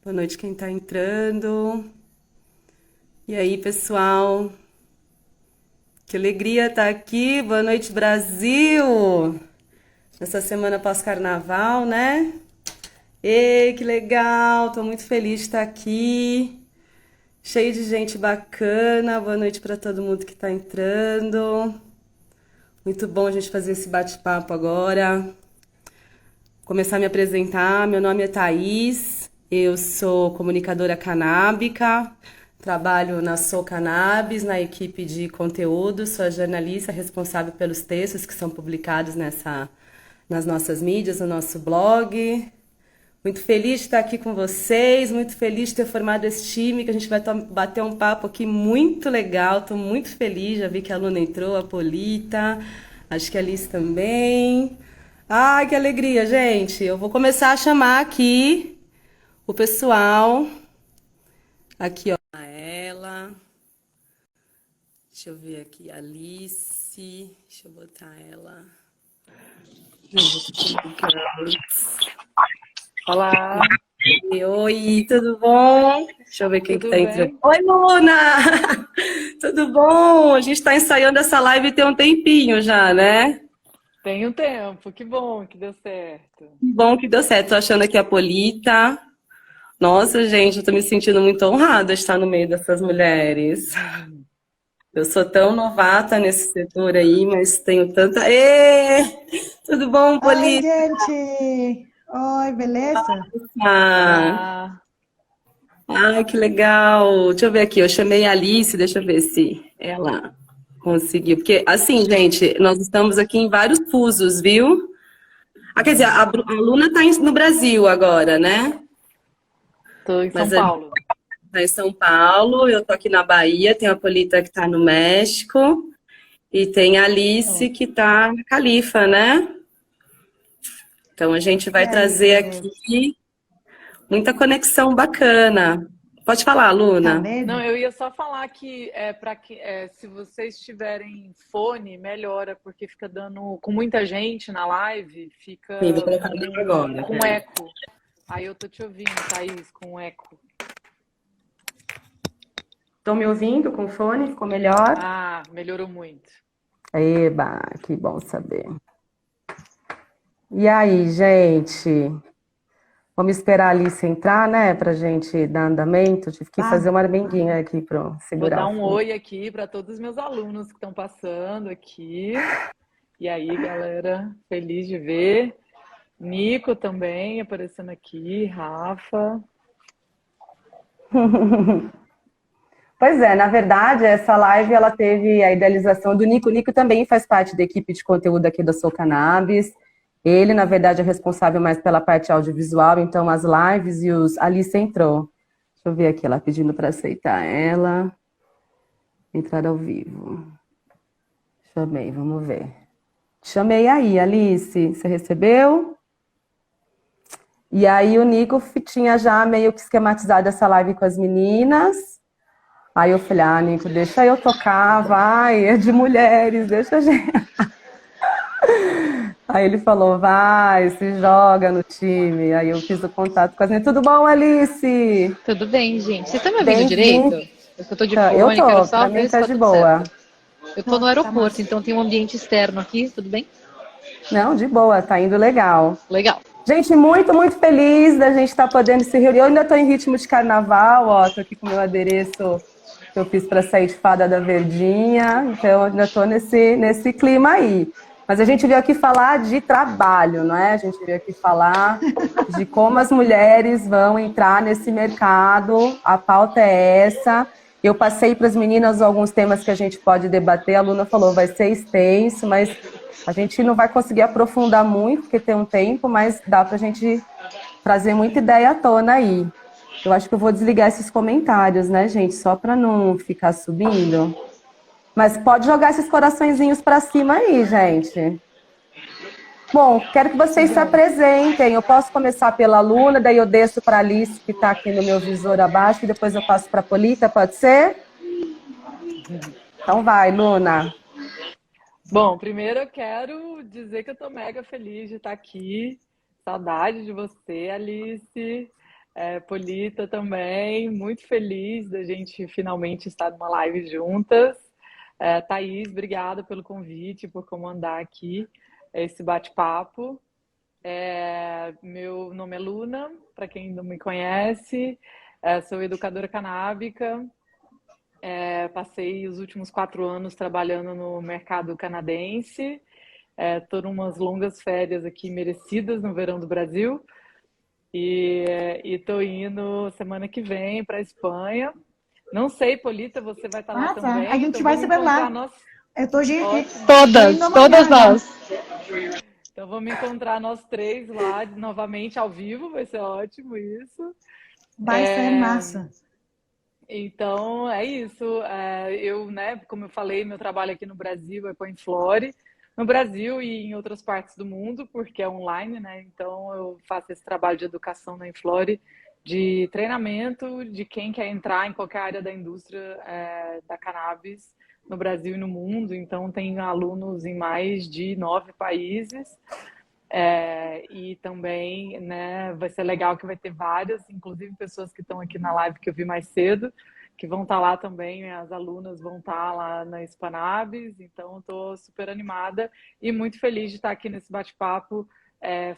Boa noite quem está entrando. E aí, pessoal? Que alegria estar aqui. Boa noite, Brasil! Nessa semana pós-carnaval, né? Ei, que legal! Tô muito feliz de estar aqui. Cheio de gente bacana. Boa noite para todo mundo que está entrando. Muito bom a gente fazer esse bate-papo agora. Começar a me apresentar. Meu nome é Thaís, eu sou comunicadora canábica, trabalho na Sou Cannabis, na equipe de conteúdo, sou a jornalista responsável pelos textos que são publicados nas nossas mídias, no nosso blog. Muito feliz de estar aqui com vocês, muito feliz de ter formado esse time, que a gente vai bater um papo aqui muito legal, estou muito feliz, já vi que a Luna entrou, a Polita, acho que a Alice também. Ai, que alegria, gente. Eu vou começar a chamar aqui o pessoal. Aqui, ó, ela. Deixa eu ver aqui, a Alice. Deixa eu botar ela. Olá, Oi, tudo bom? Deixa eu ver quem que tudo tá entrando. bem? Oi, Luna! Tudo bom? A gente está ensaiando essa live tem um tempinho já, né? Tem um tempo, que bom que deu certo. Que bom que deu certo. Tô achando aqui a Polita. Nossa, gente, eu tô me sentindo muito honrada de estar no meio dessas mulheres. Eu sou tão novata nesse setor aí, mas tenho tanta. Ê! Tudo bom, Oi, Polita? gente! Oi, beleza? Olá, Ai, que legal. Deixa eu ver aqui, eu chamei a Alice, deixa eu ver se ela conseguiu. Porque, assim, gente, nós estamos aqui em vários fusos, viu? Ah, quer dizer, a Luna está no Brasil agora, né? estou em São Mas a gente Paulo. está em São Paulo, eu tô aqui na Bahia, tem a Polita que está no México e tem a Alice Ó, que está na Califa, né? Então a gente vai É trazer isso mesmo. aqui muita conexão bacana. Pode falar, Tá Luna. Não, vendo? eu ia só falar que para que se vocês tiverem fone, melhora, porque fica dando com muita gente na live, Sim, vou fica colocar o livro agora. com eco. Aí eu tô te ouvindo, Thaís, com eco. Estão me ouvindo com fone? Ficou melhor? Ah, melhorou muito. Eba, que bom saber. E aí, gente? Vamos esperar a Alice entrar, né? Pra gente dar andamento. Tive que fazer uma Vamos. armenguinha aqui para Vou segurar dar o um fundo. oi aqui para todos os meus alunos que estão passando aqui. E aí, galera, feliz de ver. Nico também aparecendo aqui, Rafa. Pois é, na verdade, essa live ela teve a idealização do Nico. O Nico também faz parte da equipe de conteúdo aqui da Sou Cannabis. Ele, na verdade, é responsável mais pela parte audiovisual, então as lives e os. Alice entrou. Deixa eu ver aqui, ela pedindo para aceitar ela. Entrar ao vivo. Chamei, vamos ver. Chamei aí, Alice. Você recebeu? E aí o Nico tinha já meio que esquematizado essa live com as meninas. Aí eu falei, ah, Nico, deixa eu tocar, vai, é de mulheres, deixa a gente. Aí ele falou, vai, se joga no time. Aí eu fiz o contato com as meninas. Tudo bom, Alice? Tudo bem, gente? Vocês estão me ouvindo direito? Bem-vindo. Eu tô de Eu fone, quero tô, só pra mim ver se tá tá de tudo boa. certo. Eu tô no Tá, tá aeroporto, massa. então tem um ambiente externo aqui, tudo bem? Não, de boa, tá indo legal. Legal. Gente, muito, muito feliz da gente estar podendo se reunir. Eu ainda estou em ritmo de carnaval, ó, tô aqui com o meu adereço que eu fiz para sair de Fada da Verdinha, então eu ainda estou nesse clima aí. Mas a gente veio aqui falar de trabalho, não é? A gente veio aqui falar de como as mulheres vão entrar nesse mercado, a pauta é essa. Eu passei para as meninas alguns temas que a gente pode debater, a Luna falou, vai ser extenso, mas a gente não vai conseguir aprofundar muito, porque tem um tempo, mas dá para a gente trazer muita ideia à tona aí. Eu acho que eu vou desligar esses comentários, né, gente? Só para não ficar subindo. Mas pode jogar esses coraçõezinhos para cima aí, gente. Bom, quero que vocês se apresentem. Eu posso começar pela Luna, daí eu desço para a Alice, que está aqui no meu visor abaixo, e depois eu passo para a Polita, pode ser? Então vai, Luna. Bom, primeiro eu quero dizer que eu tô mega feliz de estar aqui. Saudade de você, Alice. Polita também. Muito feliz da gente finalmente estar numa live juntas. Thaís, obrigada pelo convite, por comandar aqui esse bate-papo. Meu nome é Luna, para quem não me conhece. Sou educadora canábica. Passei os últimos 4 anos trabalhando no mercado canadense. Estou numas longas férias aqui merecidas no verão do Brasil. E estou indo semana que vem para a Espanha. Não sei, Polita, você vai estar lá também? A gente vai se ver lá. Eu tô Todas nós. Então vamos encontrar nós 3 lá novamente ao vivo, vai ser ótimo isso. Vai ser massa. Então é isso. Eu, né, como eu falei, meu trabalho aqui no Brasil é com a Inflore, no Brasil e em outras partes do mundo, porque é online, né? Então eu faço esse trabalho de educação na Inflore, de treinamento de quem quer entrar em qualquer área da indústria da cannabis no Brasil e no mundo. Então tem alunos em mais de 9 países. E também, né, vai ser legal que vai ter várias, inclusive pessoas que estão aqui na live que eu vi mais cedo, que vão estar lá também, as alunas vão estar lá na Spanabis, então estou super animada e muito feliz de estar aqui nesse bate-papo,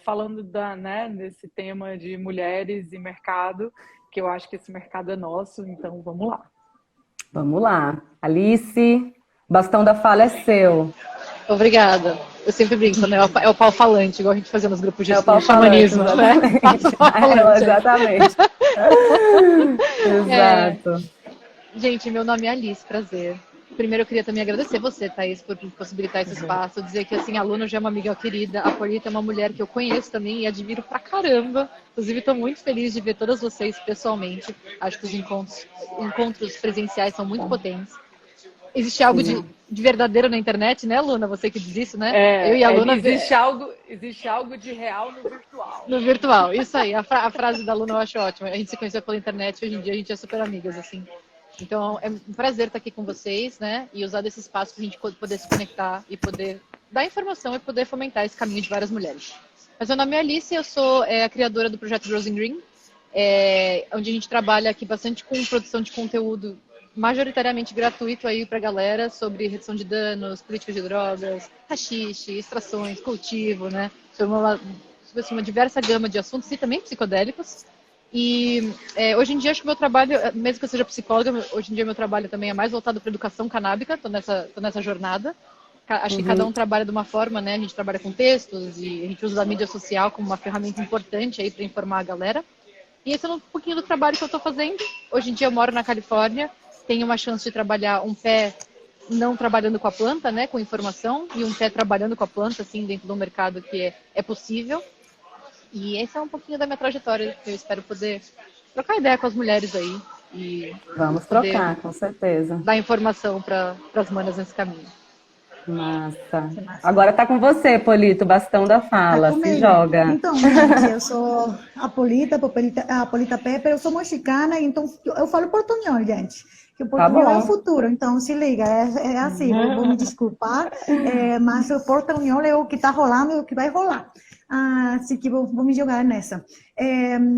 falando desse tema de mulheres e mercado, que eu acho que esse mercado é nosso, então vamos lá. Vamos lá. Alice, o bastão da fala é seu. Obrigada. Eu sempre brinco, né? É o pau falante, igual a gente fazia nos grupos de xamanismo, né? Exatamente. Exato. Gente, meu nome é Alice, prazer. Primeiro eu queria também agradecer você, Thaís, por possibilitar esse espaço, dizer que assim, a Luna já é uma amiga querida, a Polita é uma mulher que eu conheço também e admiro pra caramba. Inclusive, estou muito feliz de ver todas vocês pessoalmente. Acho que os encontros presenciais são muito potentes. Existe algo de verdadeiro na internet, né, Luna? Você que diz isso, né? Eu e a Luna... Existe algo de real no virtual. No virtual, isso aí. A frase da Luna eu acho ótima. A gente se conheceu pela internet, hoje em dia a gente é super amigas, assim. Então, é um prazer estar aqui com vocês, né? E usar desse espaço para a gente poder se conectar e poder dar informação e poder fomentar esse caminho de várias mulheres. Mas meu nome é Alice, eu sou a criadora do projeto Rose Green, onde a gente trabalha aqui bastante com produção de conteúdo majoritariamente gratuito aí para a galera sobre redução de danos, políticas de drogas, haxixe, extrações, cultivo, né? Sobre uma diversa gama de assuntos e também psicodélicos. E hoje em dia acho que o meu trabalho, mesmo que eu seja psicóloga, hoje em dia meu trabalho também é mais voltado para educação canábica, tô nessa jornada. Acho que cada um trabalha de uma forma, né? A gente trabalha com textos e a gente usa a mídia social como uma ferramenta importante aí para informar a galera. E esse é um pouquinho do trabalho que eu estou fazendo. Hoje em dia eu moro na Califórnia, tenho uma chance de trabalhar um pé não trabalhando com a planta, né, com informação, e um pé trabalhando com a planta, assim, dentro do mercado que é possível. E esse é um pouquinho da minha trajetória, que eu espero poder trocar ideia com as mulheres aí. E vamos trocar, com certeza. Dar informação para as manas nesse caminho. Massa. Agora tá com você, Polito, o bastão da fala, se joga. Então, gente, eu sou a Polita Pepper, eu sou mexicana, então eu falo portunhol, gente. Que o portunhol é o futuro, então se liga, é assim, vou me desculpar, mas o portunhol é o que está rolando e o que vai rolar. Assim que vou me jogar nessa.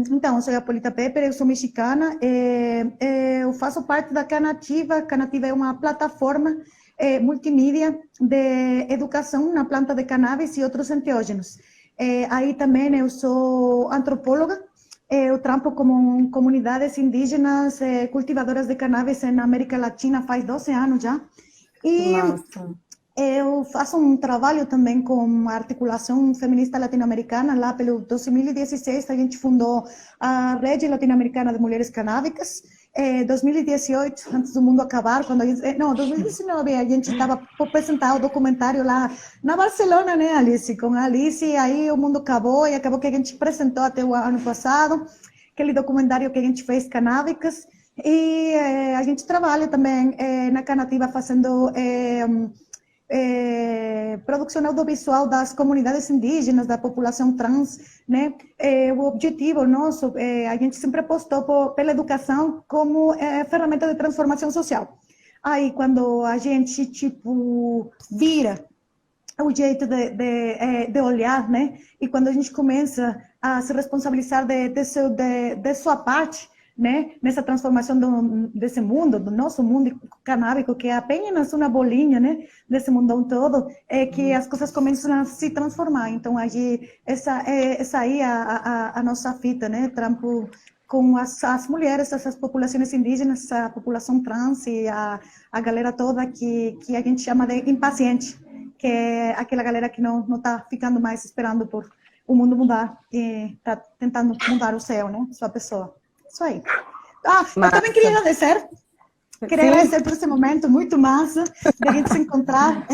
Então, eu sou a Polita Pepper, eu sou mexicana, eu faço parte da Canativa. A Canativa é uma plataforma multimídia de educação na planta de cannabis e outros enteógenos. Aí também eu sou antropóloga, eu trampo com comunidades indígenas cultivadoras de cannabis na América Latina faz 12 anos já. E eu faço um trabalho também com a articulação feminista latino-americana. Lá pelo 2016 a gente fundou a Rede Latino-Americana de Mulheres Canábicas. 2018, antes do mundo acabar, quando a gente, 2019 a gente estava por apresentar o documentário lá na Barcelona, né, Alice? Com a Alice, e aí o mundo acabou, e acabou que a gente apresentou até o ano passado, aquele documentário que a gente fez canábicas, e a gente trabalha também na Canativa fazendo produção audiovisual das comunidades indígenas, da população trans, né? O objetivo nosso, a gente sempre apostou pela educação como ferramenta de transformação social. Aí, quando a gente, tipo, vira o jeito de olhar, né? E quando a gente começa a se responsabilizar de sua parte, né? Nessa transformação desse mundo, do nosso mundo canábico, que é apenas uma bolinha, né? Desse mundão todo, é que as coisas começam a se transformar. Então, essa aí é a nossa fita, né? Trampo com as mulheres, essas populações indígenas, a população trans e a galera toda que a gente chama de impaciente, que é aquela galera que não está ficando mais esperando por o mundo mudar e está tentando mudar o céu, né? Sua pessoa. Isso aí. Eu também queria agradecer. Queria agradecer por esse momento muito massa de a gente se encontrar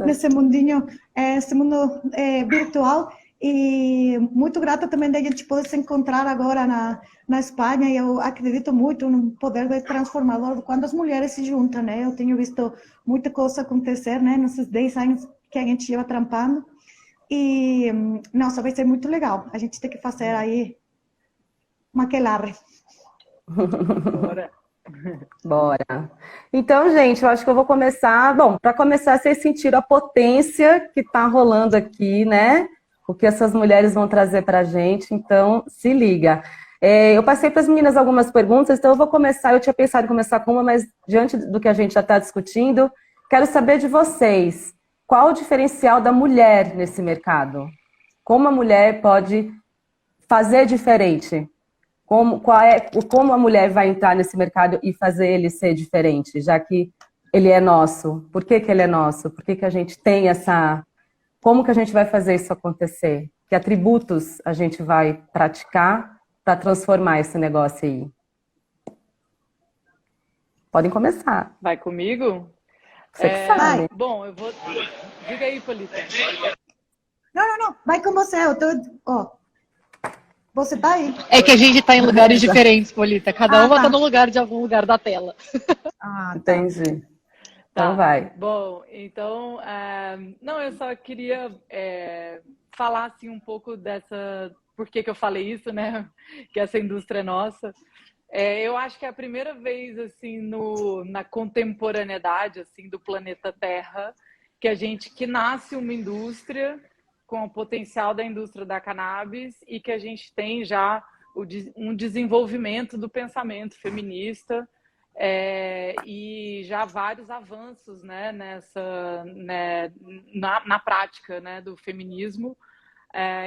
nesse mundinho, esse mundo virtual. E muito grata também de a gente poder se encontrar agora na Espanha. E eu acredito muito no poder transformador quando as mulheres se juntam, né? Eu tenho visto muita coisa acontecer, né? Nesses 10 anos que a gente lleva trampando. E, nossa, vai ser muito legal. A gente tem que fazer aí uma aquelarre. Bora. Bora. Então, gente, eu acho que eu vou começar. Bom, para começar, vocês sentiram a potência que está rolando aqui, né? O que essas mulheres vão trazer para a gente. Então, se liga. Eu passei para as meninas algumas perguntas, então eu vou começar. Eu tinha pensado em começar com uma, mas diante do que a gente já está discutindo, quero saber de vocês. Qual o diferencial da mulher nesse mercado? Como a mulher pode fazer diferente? Como a mulher vai entrar nesse mercado e fazer ele ser diferente, já que ele é nosso? Por que ele é nosso? Por que a gente tem essa... Como que a gente vai fazer isso acontecer? Que atributos a gente vai praticar para transformar esse negócio aí? Podem começar. Vai comigo? Você que sabe. Bom, eu vou... Diga aí, Polita. Não. Vai com você. Você tá aí. É que a gente tá em lugares diferentes, Polita. Cada uma tá no lugar de algum lugar da tela. Tá. Entendi. Então vai. Bom, então, não, eu só queria falar assim, um pouco dessa... Por que eu falei isso, né? Que essa indústria é nossa. Eu acho que é a primeira vez, assim, na contemporaneidade, assim, do planeta Terra, que nasce uma indústria com o potencial da indústria da cannabis e que a gente tem já um desenvolvimento do pensamento feminista e já vários avanços, né, na prática, né, do feminismo.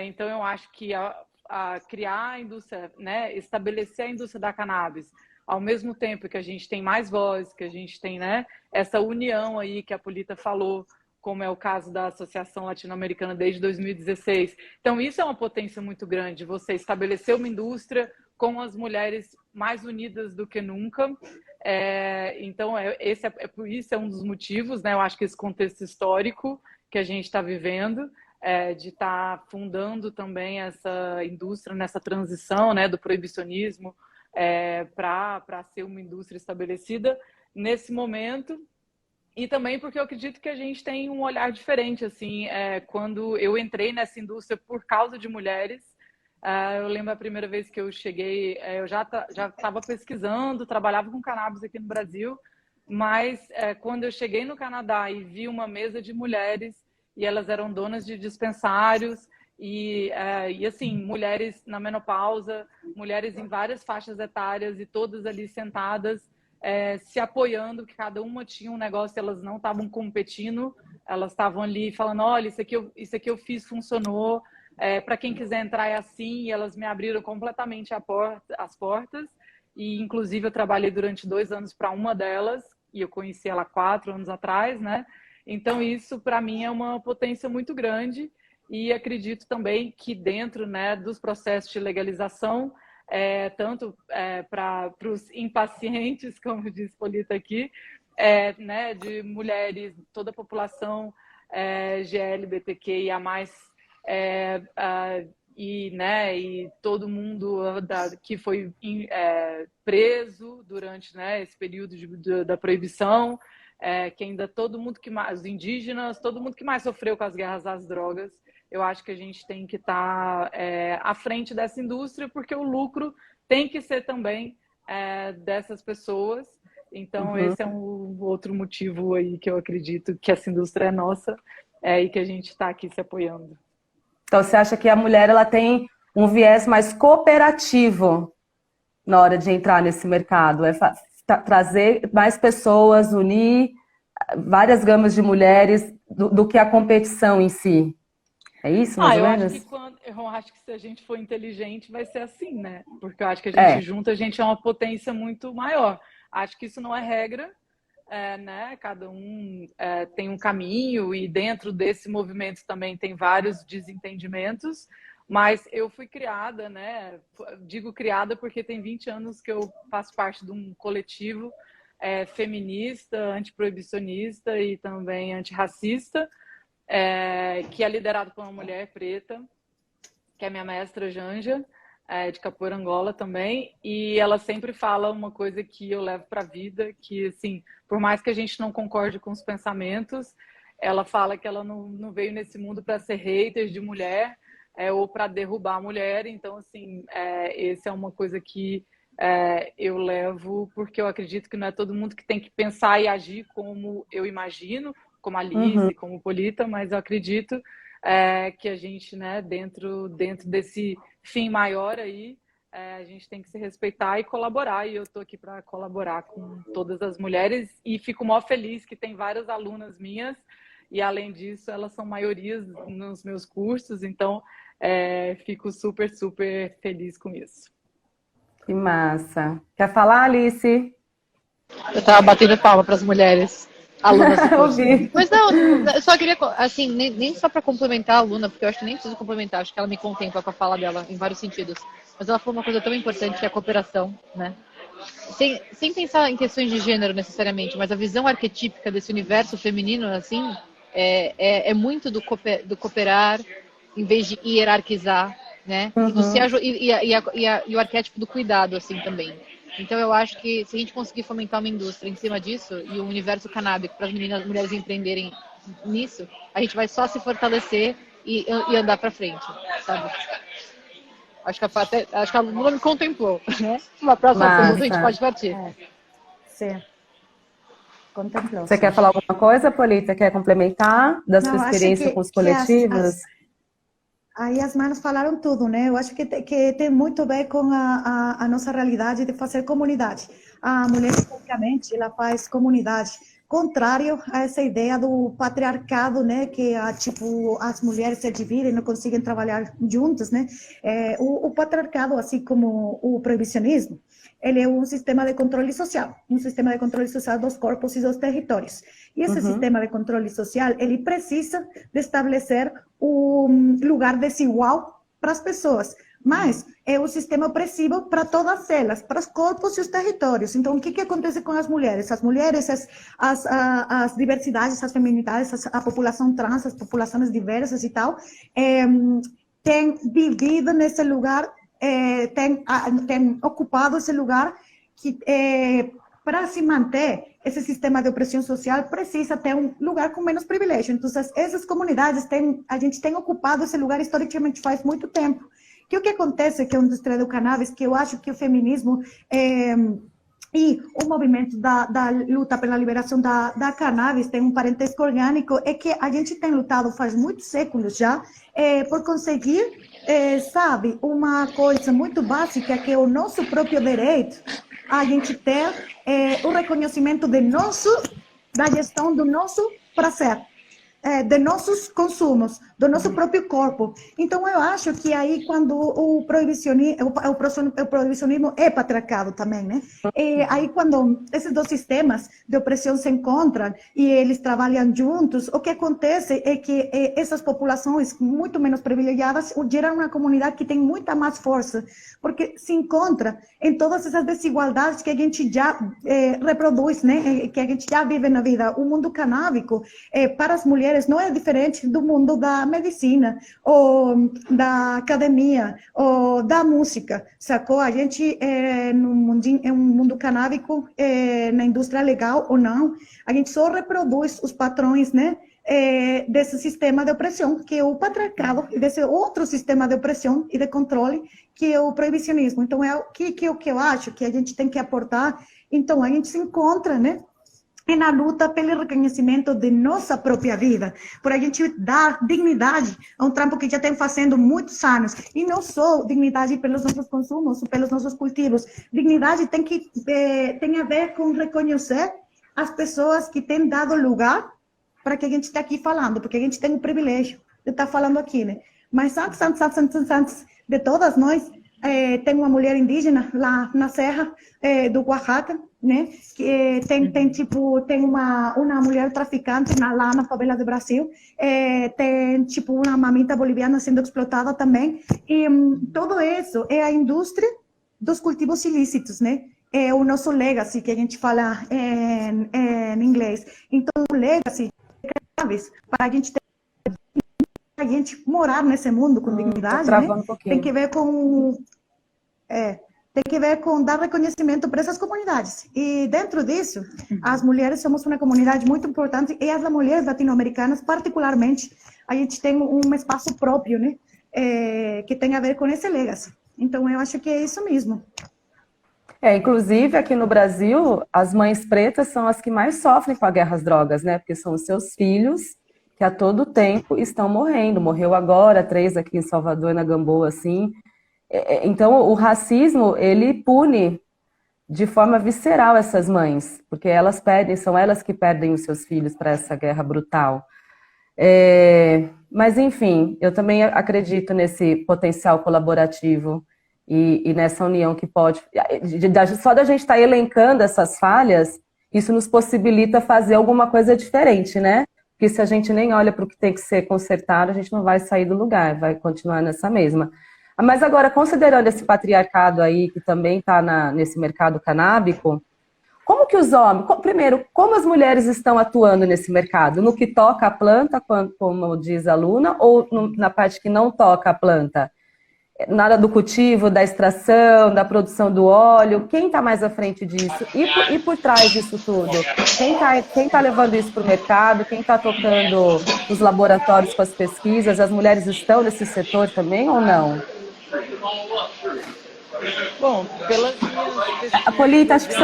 Então, eu acho que a criar a indústria, né, estabelecer a indústria da cannabis, ao mesmo tempo que a gente tem mais voz, que a gente tem, né, essa união aí que a Polita falou, como é o caso da Associação Latino-Americana desde 2016. Então, isso é uma potência muito grande, você estabelecer uma indústria com as mulheres mais unidas do que nunca. Então, por isso é um dos motivos, né? Eu acho que esse contexto histórico que a gente está vivendo, de estar fundando também essa indústria nessa transição, né, do proibicionismo para ser uma indústria estabelecida nesse momento. E também porque eu acredito que a gente tem um olhar diferente, assim, quando eu entrei nessa indústria por causa de mulheres. Eu lembro a primeira vez que eu cheguei, eu já estava pesquisando, trabalhava com cannabis aqui no Brasil, mas quando eu cheguei no Canadá e vi uma mesa de mulheres, e elas eram donas de dispensários, e assim, mulheres na menopausa, mulheres em várias faixas etárias, e todas ali sentadas, se apoiando, que cada uma tinha um negócio, elas não estavam competindo, elas estavam ali falando, olha, isso aqui eu fiz, funcionou, para quem quiser entrar é assim, e elas me abriram completamente as portas, e inclusive eu trabalhei durante 2 anos para uma delas, e eu conheci ela 4 anos atrás, né? Então isso para mim é uma potência muito grande, e acredito também que dentro, né, dos processos de legalização, tanto para os impacientes, como diz Polita aqui, né, de mulheres, toda a população GLBTQIA+, e todo mundo que foi preso durante, né, esse período da proibição, que ainda todo mundo que mais, os indígenas, todo mundo que mais sofreu com as guerras às drogas, eu acho que a gente tem que estar à frente dessa indústria, porque o lucro tem que ser também dessas pessoas. Então, esse é um outro motivo aí que eu acredito que essa indústria é nossa e que a gente está aqui se apoiando. Então, você acha que a mulher ela tem um viés mais cooperativo na hora de entrar nesse mercado? Trazer mais pessoas, unir várias gamas de mulheres do que a competição em si? É isso, mais ou menos? Eu acho que se a gente for inteligente, vai ser assim, né? Porque eu acho que a gente junta, a gente é uma potência muito maior. Acho que isso não é regra, né? Cada um tem um caminho e dentro desse movimento também tem vários desentendimentos. Mas eu fui criada, né? Digo criada porque tem 20 anos que eu faço parte de um coletivo feminista, antiproibicionista e também antirracista, que é liderado por uma mulher preta, que é minha mestra Janja, de Capoeira Angola também, e ela sempre fala uma coisa que eu levo para a vida, que assim, por mais que a gente não concorde com os pensamentos, ela fala que ela não veio nesse mundo para ser hater de mulher, ou para derrubar a mulher. Então, assim, essa é uma coisa que eu levo, porque eu acredito que não é todo mundo que tem que pensar e agir como eu imagino, como a Alice, como Polita, mas eu acredito que a gente, né, dentro desse fim maior aí, a gente tem que se respeitar e colaborar, e eu estou aqui para colaborar com todas as mulheres, e fico mó feliz que tem várias alunas minhas, e além disso, elas são maiorias nos meus cursos, então fico super, super feliz com isso. Que massa. Quer falar, Alice? Eu estava batendo palma para as mulheres alunas do curso. Ouvi. Mas não, eu só queria, assim, nem só para complementar a aluna, porque eu acho que nem preciso complementar, acho que ela me contempla com a fala dela em vários sentidos. Mas ela falou uma coisa tão importante, que é a cooperação, né? Sem pensar em questões de gênero necessariamente, mas a visão arquetípica desse universo feminino, assim, é muito do cooperar em vez de hierarquizar, né? E o arquétipo do cuidado, assim, também. Então, eu acho que se a gente conseguir fomentar uma indústria em cima disso e o universo canábico para as mulheres empreenderem nisso, a gente vai só se fortalecer e andar para frente, sabe? Acho que a Lula me contemplou, né? Uma próxima pergunta a gente pode partir. Sim. Contemplou. Você quer falar alguma coisa, Polita? Quer complementar da sua experiência com os coletivos? Aí as manas falaram tudo, né? Eu acho que tem muito a ver com a nossa realidade de fazer comunidade. A mulher, obviamente, ela faz comunidade, contrário a essa ideia do patriarcado, né? Que tipo as mulheres se dividem, não conseguem trabalhar juntas, né? O patriarcado, assim como o proibicionismo, ele é um sistema de controle social dos corpos e dos territórios. E esse sistema de controle social, ele precisa de estabelecer um lugar desigual para as pessoas, mas é um sistema opressivo para todas elas, para os corpos e os territórios. Então, o que acontece com as mulheres? As mulheres, as diversidades, as feminidades, a população trans, as populações diversas e tal, têm vivido nesse lugar, têm ocupado esse lugar que para se manter esse sistema de opressão social precisa ter um lugar com menos privilégio. Então, essas comunidades a gente tem ocupado esse lugar historicamente faz muito tempo. Que o que acontece que a indústria do cannabis, que eu acho que o feminismo e o movimento da luta pela liberação da cannabis tem um parentesco orgânico, é que a gente tem lutado faz muitos séculos já por conseguir, sabe, uma coisa muito básica, que é o nosso próprio direito a gente ter o reconhecimento da gestão do nosso prazer, de nossos consumos, do nosso próprio corpo. Então, eu acho que aí, quando o proibicionismo é patriarcado também, né? Aí, quando esses dois sistemas de opressão se encontram e eles trabalham juntos, o que acontece é que essas populações muito menos privilegiadas geram uma comunidade que tem muita mais força, porque se encontra em todas essas desigualdades que a gente já reproduz, né? Que a gente já vive na vida. O mundo canábico, para as mulheres, não é diferente do mundo da medicina, ou da academia, ou da música, sacou? A gente, é um mundo canábico, na indústria legal ou não, a gente só reproduz os patrões, né? Desse sistema de opressão, que é o patriarcado, e desse outro sistema de opressão e de controle, que é o proibicionismo. Então, é o que eu acho que a gente tem que aportar. Então, a gente se encontra, né? Na luta pelo reconhecimento de nossa própria vida, por a gente dar dignidade a um trampo que já tem fazendo muitos anos, e não só dignidade pelos nossos consumos, pelos nossos cultivos, dignidade tem a ver com reconhecer as pessoas que têm dado lugar para que a gente esteja aqui falando, porque a gente tem o privilégio de estar falando aqui, né? Mas antes de todas nós, tem uma mulher indígena lá na Serra do Oaxaca, né? Que tem uma mulher traficante lá na favela do Brasil, tem tipo uma mamita boliviana sendo explotada também, e tudo isso é a indústria dos cultivos ilícitos, né? É o nosso legacy, que a gente fala em inglês. Então, o legacy para a gente morar nesse mundo com dignidade, né? Tem que ver com dar reconhecimento para essas comunidades. E dentro disso, as mulheres somos uma comunidade muito importante, e as mulheres latino-americanas, particularmente, a gente tem um espaço próprio, né? Que tem a ver com esse legacy. Então, eu acho que é isso mesmo. Inclusive, aqui no Brasil, as mães pretas são as que mais sofrem com a guerra às drogas, né? Porque são os seus filhos que a todo tempo estão morrendo. Morreu agora, 3 aqui em Salvador, na Gamboa, assim. Então, o racismo, ele pune de forma visceral essas mães, porque são elas que perdem os seus filhos para essa guerra brutal. Mas, enfim, eu também acredito nesse potencial colaborativo e nessa união que pode... Só da gente estar elencando essas falhas, isso nos possibilita fazer alguma coisa diferente, né? Porque se a gente nem olha para o que tem que ser consertado, a gente não vai sair do lugar, vai continuar nessa mesma. Mas agora, considerando esse patriarcado aí, que também está nesse mercado canábico, como que os homens... Primeiro, como as mulheres estão atuando nesse mercado? No que toca a planta, como diz a Luna, ou na parte que não toca a planta? Na área do cultivo, da extração, da produção do óleo, quem está mais à frente disso? E por trás disso tudo? Quem tá levando isso para o mercado? Quem está tocando os laboratórios com as pesquisas? As mulheres estão nesse setor também ou não? Bom, pelas minhas pesquisas... Apolita, acho que tem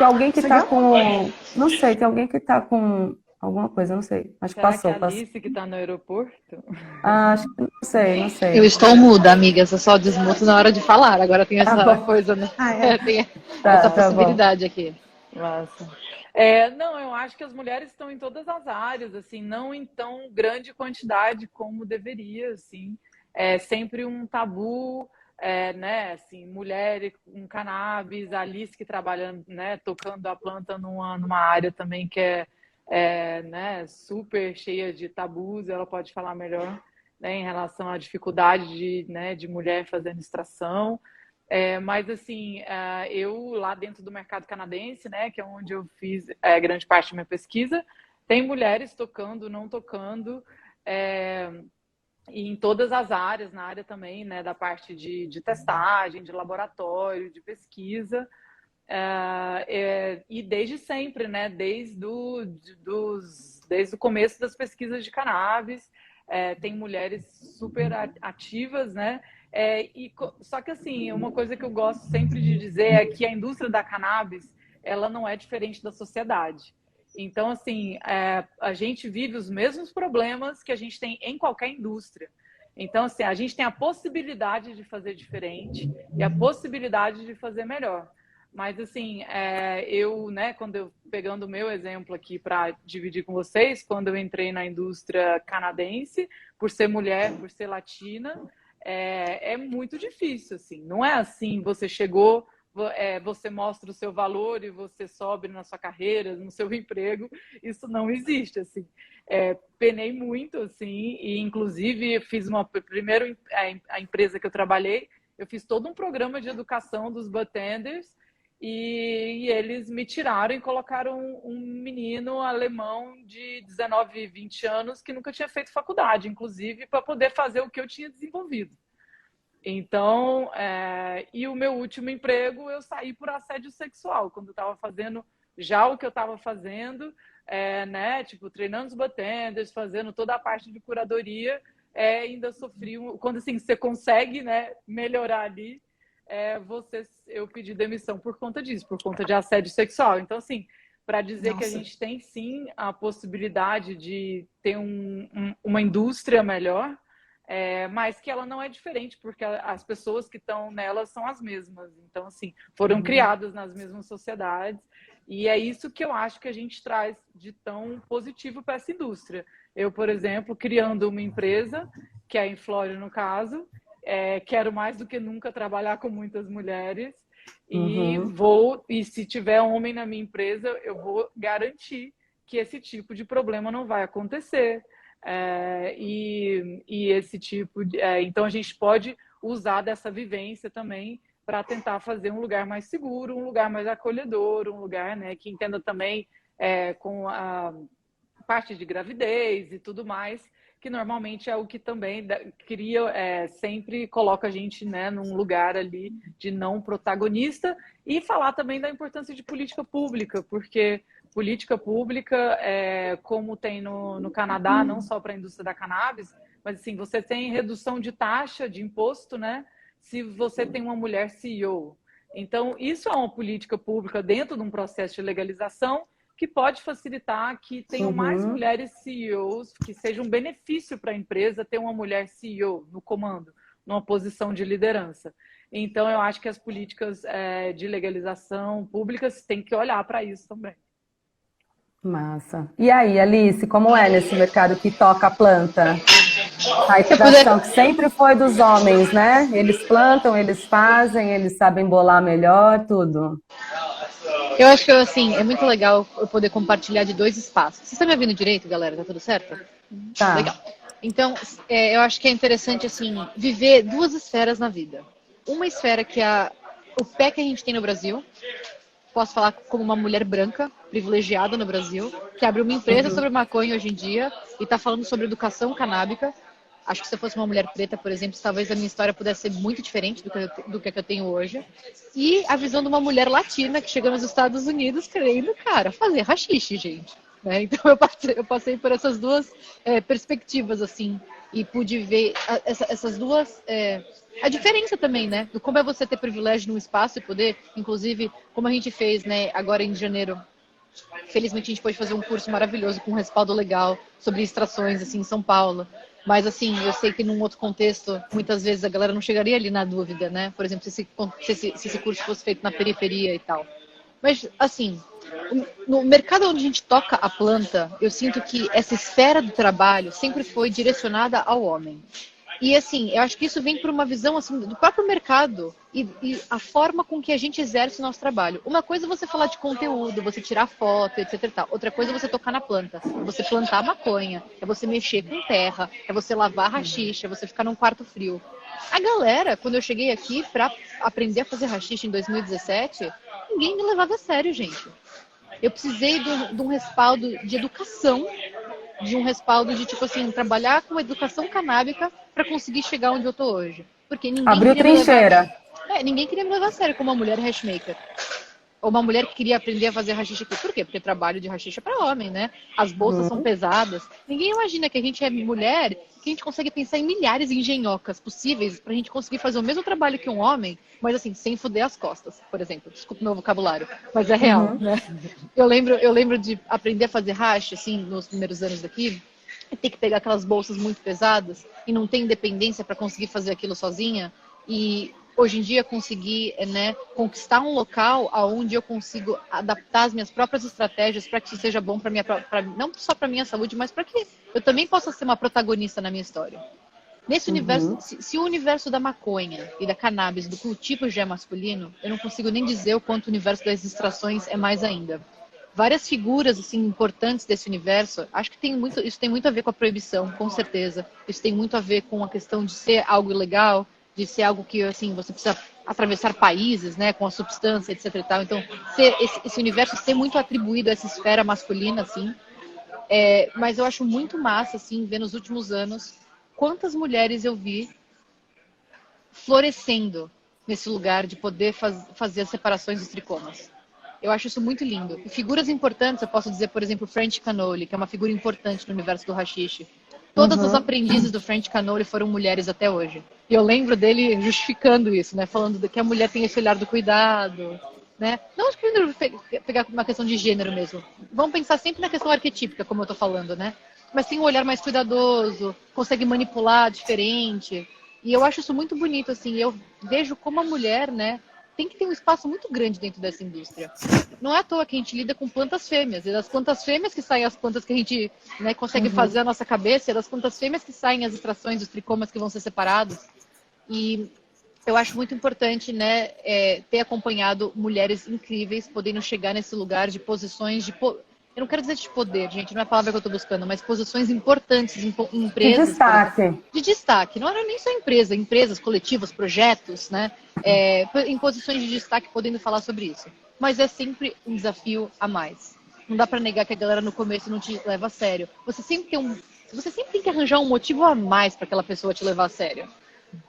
alguém que está com... Não sei, tem alguém que está com alguma coisa, não sei. Acho que passou. Será que é a Alice que está no aeroporto? Acho que não sei. Eu estou muda, amigas. Eu só desmuto na hora de falar. Agora tem essa coisa, né? Tem essa possibilidade aqui. Nossa. Não, eu acho que as mulheres estão em todas as áreas, assim, não em tão grande quantidade como deveria, assim. É sempre um tabu, né, assim, mulher com cannabis, a Alice que trabalha, né, tocando a planta numa área também que né, super cheia de tabus, ela pode falar melhor, né, em relação à dificuldade de mulher fazendo extração. Mas, assim, eu lá dentro do mercado canadense, né, que é onde eu fiz grande parte da minha pesquisa, tem mulheres tocando, não tocando, e em todas as áreas, na área também, né, da parte de testagem, de laboratório, de pesquisa, e desde sempre, né, desde o começo das pesquisas de cannabis, tem mulheres super ativas, né, só que assim, uma coisa que eu gosto sempre de dizer é que a indústria da cannabis, ela não é diferente da sociedade. Então, assim, a gente vive os mesmos problemas que a gente tem em qualquer indústria. Então, assim, a gente tem a possibilidade de fazer diferente e a possibilidade de fazer melhor. Mas, assim, né, pegando o meu exemplo aqui para dividir com vocês, quando eu entrei na indústria canadense, por ser mulher, por ser latina, é muito difícil, assim. Não é assim, você chegou... você mostra o seu valor e você sobe na sua carreira, no seu emprego, isso não existe, assim. Penei muito, assim, e inclusive fiz primeiro a empresa que eu trabalhei, eu fiz todo um programa de educação dos bartenders, e eles me tiraram e colocaram um menino alemão de 19, 20 anos que nunca tinha feito faculdade, inclusive, para poder fazer o que eu tinha desenvolvido. Então, e o meu último emprego eu saí por assédio sexual, quando eu estava fazendo já o que eu estava fazendo, né, tipo, treinando os bartenders, fazendo toda a parte de curadoria, ainda sofri, quando assim, você consegue, né, melhorar ali, eu pedi demissão por conta disso, por conta de assédio sexual. Então, assim, para dizer que a gente tem sim a possibilidade de ter uma indústria melhor, mas que ela não é diferente, porque as pessoas que estão nela são as mesmas. Então, assim, foram criadas nas mesmas sociedades, e é isso que eu acho que a gente traz de tão positivo para essa indústria. Eu, por exemplo, criando uma empresa, que é a Inflore no caso, quero mais do que nunca trabalhar com muitas mulheres, e se tiver homem na minha empresa, eu vou garantir que esse tipo de problema não vai acontecer. E esse tipo então a gente pode usar dessa vivência também para tentar fazer um lugar mais seguro, um lugar mais acolhedor, um lugar, né, que entenda também com a parte de gravidez e tudo mais, que normalmente é o que também cria, sempre coloca a gente, né, num lugar ali de não protagonista, e falar também da importância de política pública, porque política pública, como tem no Canadá, não só para a indústria da cannabis, mas assim, você tem redução de taxa de imposto, né, se você tem uma mulher CEO. Então, isso é uma política pública dentro de um processo de legalização que pode facilitar que tenham mais mulheres CEOs, que seja um benefício para a empresa ter uma mulher CEO no comando, numa posição de liderança. Então, eu acho que as políticas de legalização públicas têm que olhar para isso também. Massa. E aí, Alice, como é nesse mercado que toca a planta? A extração que sempre foi dos homens, né? Eles plantam, eles fazem, eles sabem bolar melhor, tudo. Eu acho que, assim, é muito legal eu poder compartilhar de dois espaços. Vocês estão me ouvindo direito, galera? Tá tudo certo? Tá. Legal. Então, eu acho que é interessante, assim, viver duas esferas na vida. Uma esfera que é o pé que a gente tem no Brasil. Posso falar como uma mulher branca, privilegiada no Brasil, que abriu uma empresa sobre maconha hoje em dia e está falando sobre educação canábica. Acho que se eu fosse uma mulher preta, por exemplo, talvez a minha história pudesse ser muito diferente do que eu tenho hoje. E a visão de uma mulher latina que chega nos Estados Unidos querendo, cara, fazer haxixe, gente. Né? Então eu passei por essas duas perspectivas, assim, e pude ver essas duas... a diferença também, né? Do como é você ter privilégio num espaço e poder, inclusive, como a gente fez, né, agora em janeiro. Felizmente a gente pôde fazer um curso maravilhoso com um respaldo legal sobre extrações, assim, em São Paulo. Mas, assim, eu sei que num outro contexto, muitas vezes a galera não chegaria ali na dúvida, né? Por exemplo, se esse curso fosse feito na periferia e tal. Mas, assim, no mercado onde a gente toca a planta, eu sinto que essa esfera do trabalho sempre foi direcionada ao homem. E, assim, eu acho que isso vem por uma visão, assim, do próprio mercado e a forma com que a gente exerce o nosso trabalho. Uma coisa é você falar de conteúdo, você tirar foto, etc e tal. Outra coisa é você tocar na planta. É você plantar maconha, é você mexer com terra, é você lavar haxixe, é você ficar num quarto frio. A galera, quando eu cheguei aqui para aprender a fazer haxixe em 2017, ninguém me levava a sério, gente. Eu precisei de um respaldo de educação, de um respaldo de, tipo assim, trabalhar com educação canábica para conseguir chegar onde eu tô hoje. Porque ninguém abriu trincheira. Ninguém queria me levar a sério como uma mulher hashmaker. Ou uma mulher que queria aprender a fazer haxixe aqui. Por quê? Porque trabalho de haxixe é para homem, né? As bolsas são pesadas. Ninguém imagina que a gente é mulher, que a gente consegue pensar em milhares de engenhocas possíveis pra gente conseguir fazer o mesmo trabalho que um homem, mas assim, sem foder as costas, por exemplo. Desculpa o meu vocabulário, mas é real, né? Eu lembro de aprender a fazer hash, assim, nos primeiros anos daqui, e ter que pegar aquelas bolsas muito pesadas e não ter independência para conseguir fazer aquilo sozinha. E hoje em dia conseguir, né, conquistar um local onde eu consigo adaptar as minhas próprias estratégias para que isso seja bom para não só para minha saúde, mas para que eu também possa ser uma protagonista na minha história. Nesse universo, se o universo da maconha e da cannabis, do cultivo já é masculino, eu não consigo nem dizer o quanto o universo das extrações é mais ainda. Várias figuras assim importantes desse universo, acho que isso tem muito a ver com a proibição, com certeza. Isso tem muito a ver com a questão de ser algo ilegal, de ser algo que, assim, você precisa atravessar países, né, com a substância, etc e tal. Então, esse universo ser muito atribuído a essa esfera masculina, assim, mas eu acho muito massa, assim, ver nos últimos anos quantas mulheres eu vi florescendo nesse lugar de poder fazer as separações dos tricomas. Eu acho isso muito lindo. E figuras importantes, eu posso dizer, por exemplo, French Canoli, que é uma figura importante no universo do hashish. Todas as aprendizes do French Canoli foram mulheres até hoje. E eu lembro dele justificando isso, né? Falando que a mulher tem esse olhar do cuidado, né? Não pegar uma questão de gênero mesmo. Vamos pensar sempre na questão arquetípica, como eu tô falando, né? Mas tem um olhar mais cuidadoso, consegue manipular diferente. E eu acho isso muito bonito, assim. Eu vejo como a mulher, né, tem que ter um espaço muito grande dentro dessa indústria. Não é à toa que a gente lida com plantas fêmeas. E das plantas fêmeas que saem as plantas que a gente, né, consegue fazer a nossa cabeça, e das plantas fêmeas que saem as extrações dos tricomas que vão ser separados. E eu acho muito importante, né, ter acompanhado mulheres incríveis podendo chegar nesse lugar de posições de... Eu não quero dizer de poder, gente, não é a palavra que eu estou buscando, mas posições importantes em empresas. De destaque. De destaque. Não era nem só empresa, empresas, coletivos, projetos, né? Em posições de destaque podendo falar sobre isso. Mas é sempre um desafio a mais. Não dá para negar que a galera no começo não te leva a sério. Você sempre tem que arranjar um motivo a mais para aquela pessoa te levar a sério.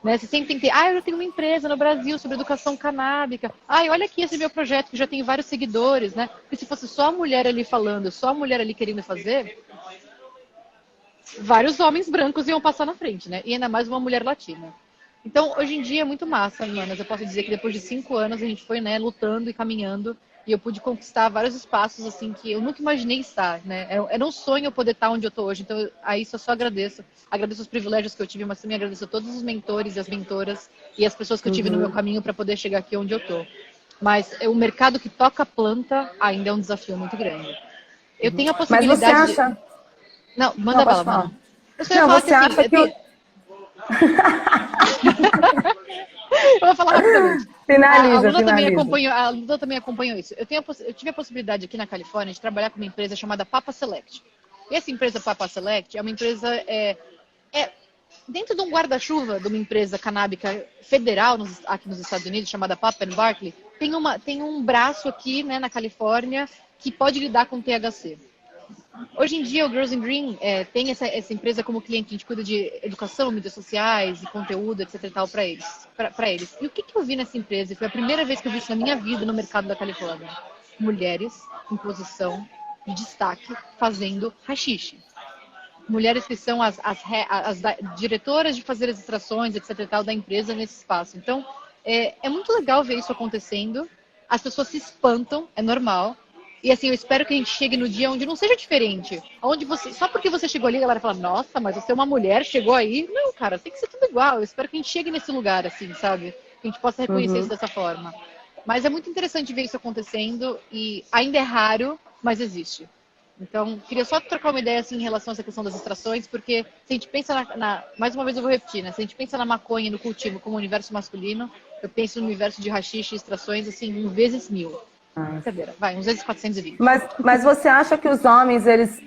Né? Você sempre tem que ter, eu tenho uma empresa no Brasil sobre educação canábica. Olha aqui esse meu projeto que já tem vários seguidores, né? Porque se fosse só a mulher ali falando, só a mulher ali querendo fazer, vários homens brancos iam passar na frente, né? E ainda mais uma mulher latina. Então, hoje em dia é muito massa, manas. Eu posso dizer que depois de 5 anos a gente foi, né, lutando e caminhando. E eu pude conquistar vários espaços, assim, que eu nunca imaginei estar, né? Era um sonho eu poder estar onde eu estou hoje. Então, a isso eu só agradeço. Agradeço os privilégios que eu tive, mas também agradeço a todos os mentores e as mentoras e as pessoas que eu tive no meu caminho para poder chegar aqui onde eu estou. Mas o mercado que toca planta ainda é um desafio muito grande. Eu tenho a possibilidade... Mas você acha... Não, manda bala, mano. Eu só ia falar você acha que... Eu vou falar rapidamente. Finaliza. A Luna também acompanhou isso. Eu tive a possibilidade aqui na Califórnia de trabalhar com uma empresa chamada Papa Select. E essa empresa Papa Select é uma empresa dentro de um guarda-chuva de uma empresa canábica federal aqui nos Estados Unidos, chamada Papa Barkley. Tem um braço aqui, né, na Califórnia que pode lidar com THC. Hoje em dia, o Girls in Green tem essa empresa como cliente. A gente cuida de educação, mídias sociais e conteúdo, etc. e tal, para eles. E o que eu vi nessa empresa? E foi a primeira vez que eu vi isso na minha vida no mercado da Califórnia. Mulheres em posição de destaque fazendo hashish. Mulheres que são as diretoras de fazer as extrações, etc. e tal, da empresa nesse espaço. Então, é muito legal ver isso acontecendo. As pessoas se espantam, é normal. E assim, eu espero que a gente chegue no dia onde não seja diferente. Onde só porque você chegou ali, a galera fala, nossa, mas você é uma mulher, chegou aí. Não, cara, tem que ser tudo igual. Eu espero que a gente chegue nesse lugar, assim, sabe? Que a gente possa reconhecer isso dessa forma. Mas é muito interessante ver isso acontecendo e ainda é raro, mas existe. Então, queria só trocar uma ideia assim, em relação a essa questão das extrações, porque se a gente pensa mais uma vez eu vou repetir, né? Se a gente pensa na maconha e no cultivo como universo masculino, eu penso no universo de hashish e extrações, assim, vezes 1000. Brincadeira, vai, uns vezes 420. Mas você acha que os homens, eles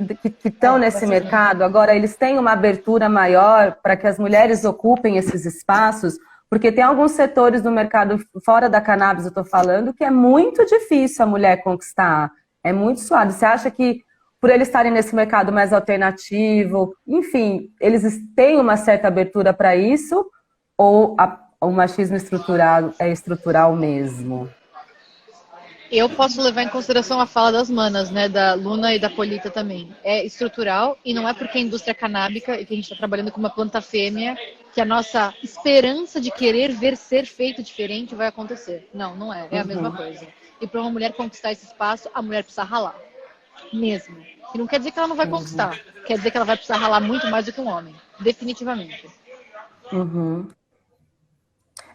que estão nesse mercado, agora eles têm uma abertura maior para que as mulheres ocupem esses espaços? Porque tem alguns setores do mercado fora da cannabis, eu estou falando, que é muito difícil a mulher conquistar. É muito suado. Você acha que por eles estarem nesse mercado mais alternativo, enfim, eles têm uma certa abertura para isso? Ou o machismo é estrutural mesmo? Eu posso levar em consideração a fala das manas, né, da Luna e da Polita também. É estrutural e não é porque a indústria canábica e que a gente está trabalhando com uma planta fêmea que a nossa esperança de querer ver ser feito diferente vai acontecer. Não, não é. É a mesma coisa. E para uma mulher conquistar esse espaço, a mulher precisa ralar. Mesmo. E não quer dizer que ela não vai conquistar. Quer dizer que ela vai precisar ralar muito mais do que um homem. Definitivamente.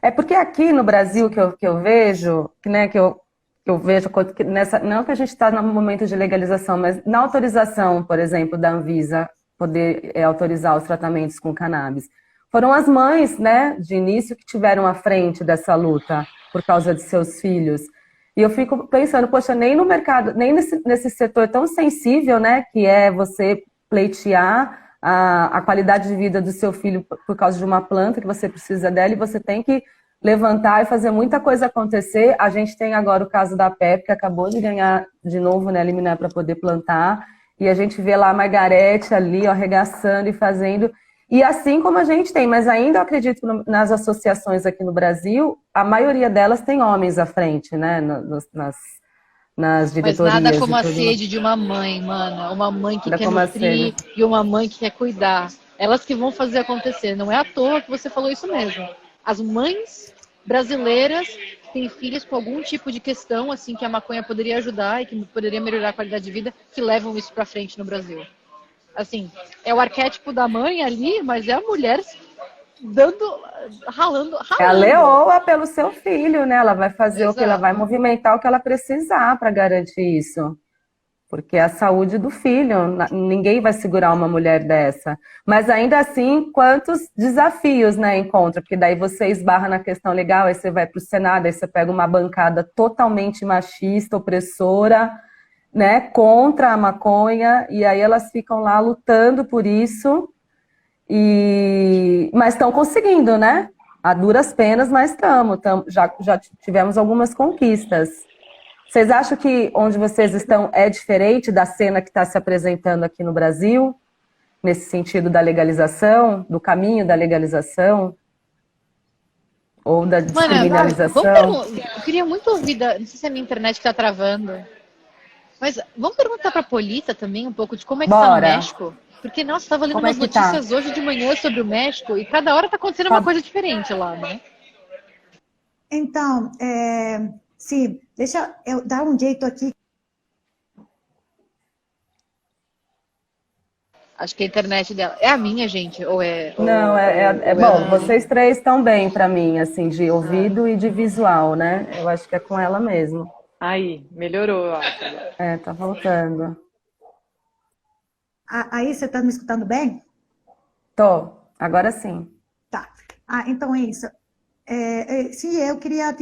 É porque aqui no Brasil que eu vejo, né, que eu vejo não que a gente está no momento de legalização, mas na autorização, por exemplo, da Anvisa poder autorizar os tratamentos com cannabis. Foram as mães, né, de início que tiveram à frente dessa luta por causa de seus filhos. E eu fico pensando, poxa, nem no mercado, nem nesse setor tão sensível, né, que é você pleitear a qualidade de vida do seu filho por causa de uma planta que você precisa dela, e você tem que levantar e fazer muita coisa acontecer. A gente tem agora o caso da Pepe, que acabou de ganhar de novo, né, liminar para poder plantar, e a gente vê lá a Margarete ali, ó, arregaçando e fazendo. E assim como a gente tem, mas ainda eu acredito nas associações aqui no Brasil, a maioria delas tem homens à frente, né, nas diretorias. Mas nada como a sede de uma mãe, mana. Uma mãe que quer nutrir e uma mãe que quer cuidar. Elas que vão fazer acontecer. Não é à toa que você falou isso mesmo. As mães brasileiras que têm filhos com algum tipo de questão, assim, que a maconha poderia ajudar e que poderia melhorar a qualidade de vida, que levam isso pra frente no Brasil. Assim, é o arquétipo da mãe ali, mas é a mulher ralando. É a leoa pelo seu filho, né? Ela vai fazer o que ela vai movimentar o que ela precisar para garantir isso. Porque é a saúde do filho, ninguém vai segurar uma mulher dessa. Mas ainda assim, quantos desafios, né, encontra? Porque daí você esbarra na questão legal, aí você vai para o Senado, aí você pega uma bancada totalmente machista, opressora, né, contra a maconha, e aí elas ficam lá lutando por isso, mas estão conseguindo, né? A duras penas, mas já tivemos algumas conquistas. Vocês acham que onde vocês estão é diferente da cena que está se apresentando aqui no Brasil? Nesse sentido da legalização, do caminho da legalização? Ou da descriminalização? Eu queria muito ouvir, não sei se é a minha internet que está travando, mas vamos perguntar para a polícia também um pouco de como é que está no México? Porque, nossa, estava lendo umas notícias hoje de manhã sobre o México e cada hora está acontecendo uma coisa diferente lá, né? Então, sim, deixa eu dar um jeito aqui. Acho que a internet dela... É a minha, gente? Ou é... Não, bom, vocês três estão bem para mim, assim, de ouvido e de visual, né? Eu acho que é com ela mesmo. Aí, melhorou, eu acho. Tá voltando. Aí, você está me escutando bem? Tô, agora sim. Tá. Então é isso. Sim, eu queria,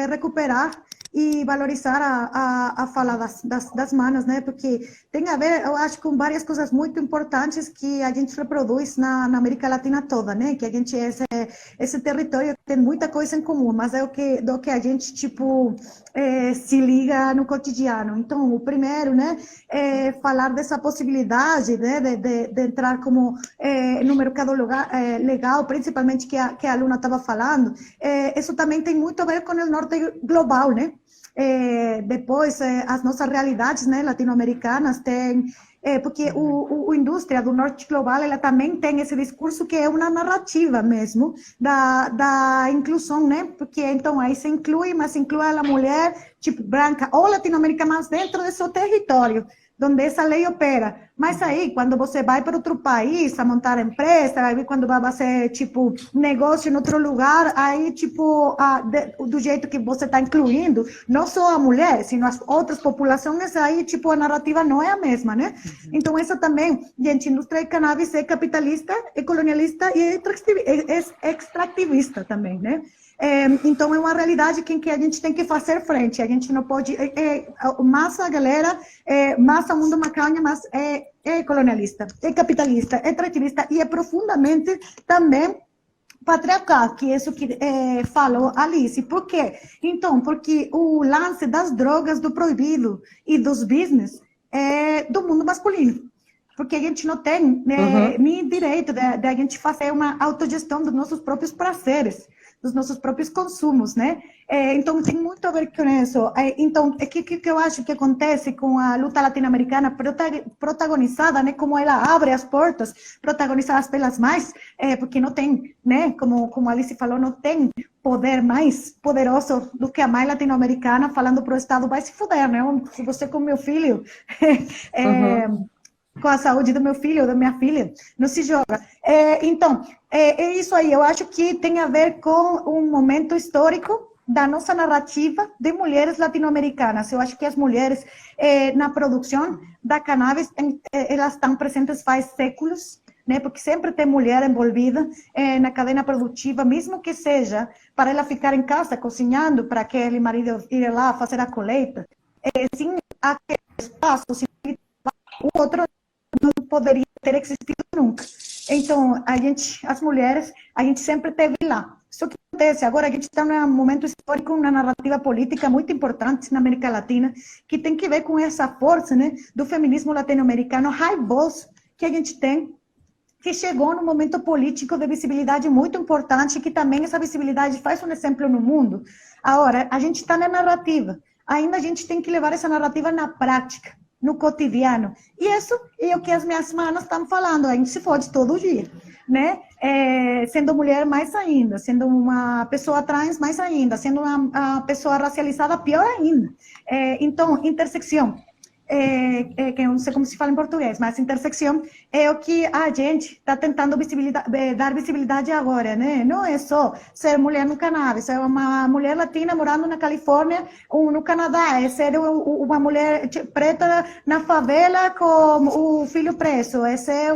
recuperar e valorizar a fala das manas, né? Porque tem a ver, eu acho, com várias coisas muito importantes que a gente reproduz na América Latina toda, né? Que a gente é esse território que tem muita coisa em comum, mas é do que a gente, se liga no cotidiano. Então, o primeiro, né, é falar dessa possibilidade, né, de entrar como no mercado legal, principalmente que a Luna estava falando. Isso também tem muito a ver com o norte global, né? Depois, as nossas realidades, né, latino-americanas têm... porque a indústria do norte global, ela também tem esse discurso que é uma narrativa mesmo da inclusão, né? Porque então aí se inclui, mas inclui a mulher branca ou latino-americana mais dentro do seu território, onde essa lei opera. Mas aí, quando você vai para outro país a montar empresa, aí quando vai fazer, negócio em outro lugar, aí, do jeito que você está incluindo, não só a mulher, sino as outras populações, aí, a narrativa não é a mesma, né? Então, essa também, gente, a indústria de cannabis é capitalista, é colonialista e é extrativista também, né? Então, é uma realidade que a gente tem que fazer frente. A gente não pode... massa, galera, massa, mundo maconha, mas é colonialista, é capitalista, é extrativista e é profundamente também patriarcal, que é isso que falou Alice. Por quê? Então, porque o lance das drogas, do proibido e dos business é do mundo masculino. Porque a gente não tem nem direito de a gente fazer uma autogestão dos nossos próprios prazeres, dos nossos próprios consumos, né? Então, tem muito a ver com isso. Então, o que eu acho que acontece com a luta latino-americana protagonizada, né? Como ela abre as portas, protagonizadas pelas mães, porque não tem, né? Como a Alice falou, não tem poder mais poderoso do que a mãe latino-americana falando para o Estado, vai se fuder, né? Se você com meu filho... com a saúde do meu filho ou da minha filha, não se joga. Então, é isso aí. Eu acho que tem a ver com um momento histórico da nossa narrativa de mulheres latino-americanas. Eu acho que as mulheres, na produção da cannabis, elas estão presentes faz séculos, né? Porque sempre tem mulher envolvida na cadeia produtiva, mesmo que seja para ela ficar em casa cozinhando para aquele marido ir lá fazer a colheita. Sem aquele espaço, o outro não poderia ter existido nunca. Então, as mulheres, a gente sempre teve lá. Só que acontece, agora a gente está num momento histórico, uma narrativa política muito importante na América Latina, que tem que ver com essa força, né, do feminismo latino-americano raivoso que a gente tem, que chegou num momento político de visibilidade muito importante, que também essa visibilidade faz um exemplo no mundo. Agora, a gente está na narrativa, ainda a gente tem que levar essa narrativa na prática, no cotidiano. E isso é o que as minhas manas estão falando, a gente se fode todo dia, né? Sendo mulher mais ainda, sendo uma pessoa trans mais ainda, sendo uma pessoa racializada pior ainda. Então, intersecção, que eu não sei como se fala em português, mas intersecção é o que a gente está tentando dar visibilidade agora, né? Não é só ser mulher no cannabis, é uma mulher latina morando na Califórnia ou no Canadá, é ser uma mulher preta na favela com o filho preso, é ser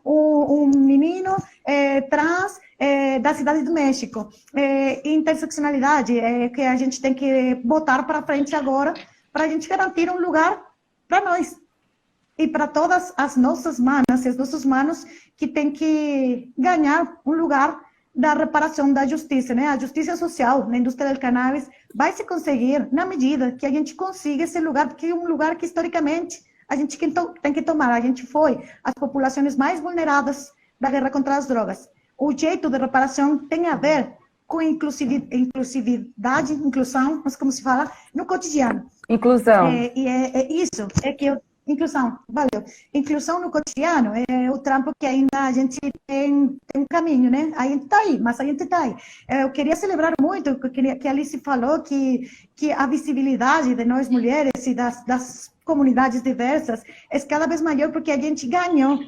um menino trans da cidade do México. Interseccionalidade é que a gente tem que botar para frente agora para a gente garantir um lugar para nós e para todas as nossas manas, os nossos manos que têm que ganhar um lugar da reparação da justiça, né? A justiça social na indústria do cannabis vai se conseguir na medida que a gente consiga esse lugar, porque é um lugar que historicamente a gente tem que tomar. A gente foi as populações mais vulneráveis da guerra contra as drogas. O jeito de reparação tem a ver com inclusividade, inclusão, mas como se fala, no cotidiano. Inclusão. Isso, inclusão, valeu. Inclusão no cotidiano é o trampo que ainda a gente tem um caminho, né? A gente está aí, mas a gente está aí. Eu queria celebrar muito que a Alice falou que a visibilidade de nós mulheres e das comunidades diversas é cada vez maior porque a gente ganhou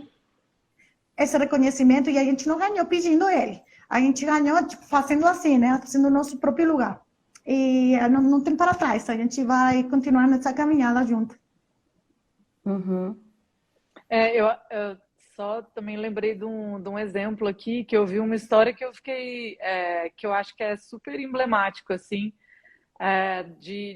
esse reconhecimento e a gente não ganhou pedindo ele. A gente ganhou tipo, fazendo assim, né? Fazendo o nosso próprio lugar. E não tem para trás, a gente vai continuar nessa caminhada junto. Uhum. Eu só também lembrei de um exemplo aqui, que eu vi uma história que eu fiquei, que eu acho que é super emblemático, assim,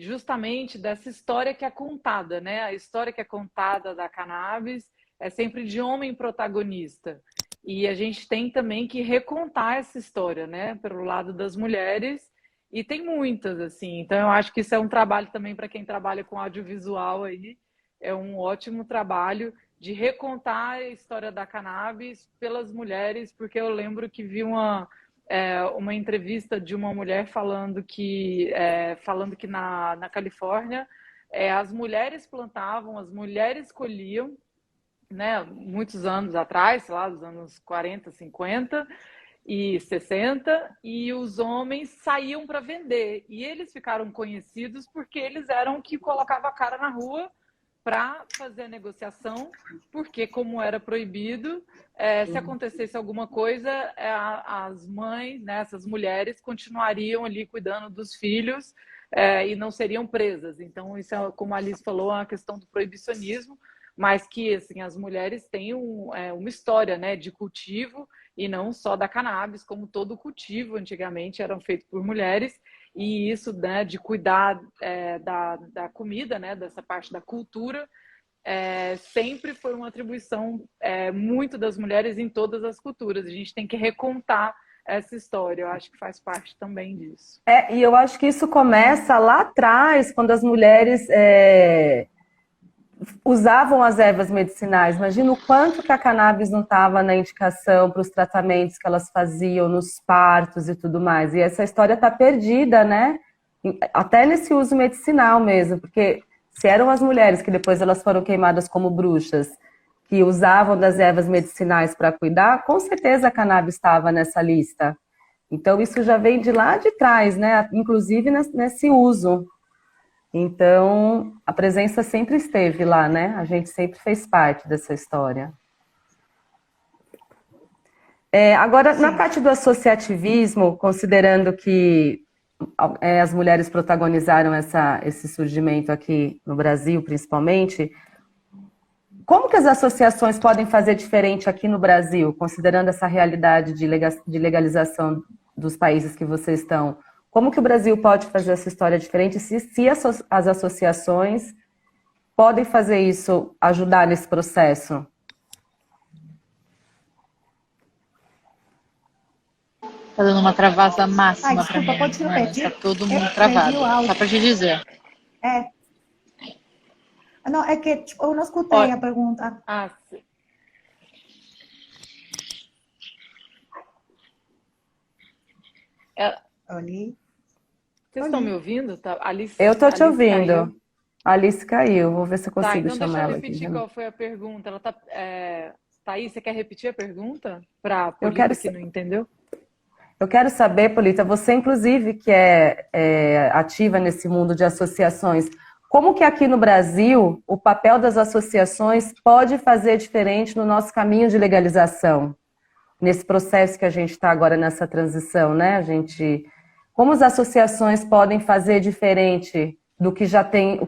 justamente dessa história que é contada, né? A história que é contada da cannabis é sempre de homem protagonista. E a gente tem também que recontar essa história, né? Pelo lado das mulheres. E tem muitas, assim. Então, eu acho que isso é um trabalho também para quem trabalha com audiovisual aí. É um ótimo trabalho de recontar a história da cannabis pelas mulheres, porque eu lembro que vi uma entrevista de uma mulher falando que na Califórnia as mulheres plantavam, as mulheres colhiam, né, muitos anos atrás, sei lá, dos anos 40, 50 e 60, e os homens saíam para vender. E eles ficaram conhecidos porque eles eram que colocavam a cara na rua para fazer a negociação, porque como era proibido, se acontecesse alguma coisa, as mães, né, essas mulheres, continuariam ali cuidando dos filhos e não seriam presas. Então, isso é, como a Alice falou, uma questão do proibicionismo, mas que assim, as mulheres têm uma história, né, de cultivo, e não só da cannabis, como todo cultivo antigamente eram feitos por mulheres, e isso, né, de cuidar da comida, né, dessa parte da cultura, sempre foi uma atribuição muito das mulheres em todas as culturas. A gente tem que recontar essa história, eu acho que faz parte também disso. E eu acho que isso começa lá atrás, quando as mulheres usavam as ervas medicinais. Imagina o quanto que a cannabis não estava na indicação para os tratamentos que elas faziam nos partos e tudo mais. E essa história está perdida, né? Até nesse uso medicinal mesmo, porque se eram as mulheres que depois elas foram queimadas como bruxas, que usavam das ervas medicinais para cuidar, com certeza a cannabis estava nessa lista. Então isso já vem de lá de trás, né? Inclusive nesse uso. Então, a presença sempre esteve lá, né? A gente sempre fez parte dessa história. Agora, na parte do associativismo, considerando que as mulheres protagonizaram esse surgimento aqui no Brasil, principalmente, como que as associações podem fazer diferente aqui no Brasil, considerando essa realidade de legalização dos países que vocês estão? Como que o Brasil pode fazer essa história diferente se as associações podem fazer isso, ajudar nesse processo? Tá dando uma travada Ai, máxima pra desculpa, mim, pode Ana. Tá repetir? todo Eu mundo perdi travado. o Só áudio. pra te dizer. É, não, é que tipo, eu não escutei Olha, a pergunta. ah, é- Oli, vocês estão me Oli. ouvindo? Tá? Eu tô te Alice caiu. ouvindo. A Alice caiu. Vou ver se eu Tá, consigo então deixa chamar eu ela aqui de repetir novo. qual foi a pergunta. Ela tá, Thaís, você quer repetir a pergunta para a Eu quero, Polita que não entendeu? eu quero saber, Polita, você inclusive que é ativa nesse mundo de associações, como que aqui no Brasil o papel das associações pode fazer diferente no nosso caminho de legalização? Nesse processo que a gente está agora nessa transição, né? Como as associações podem fazer diferente do que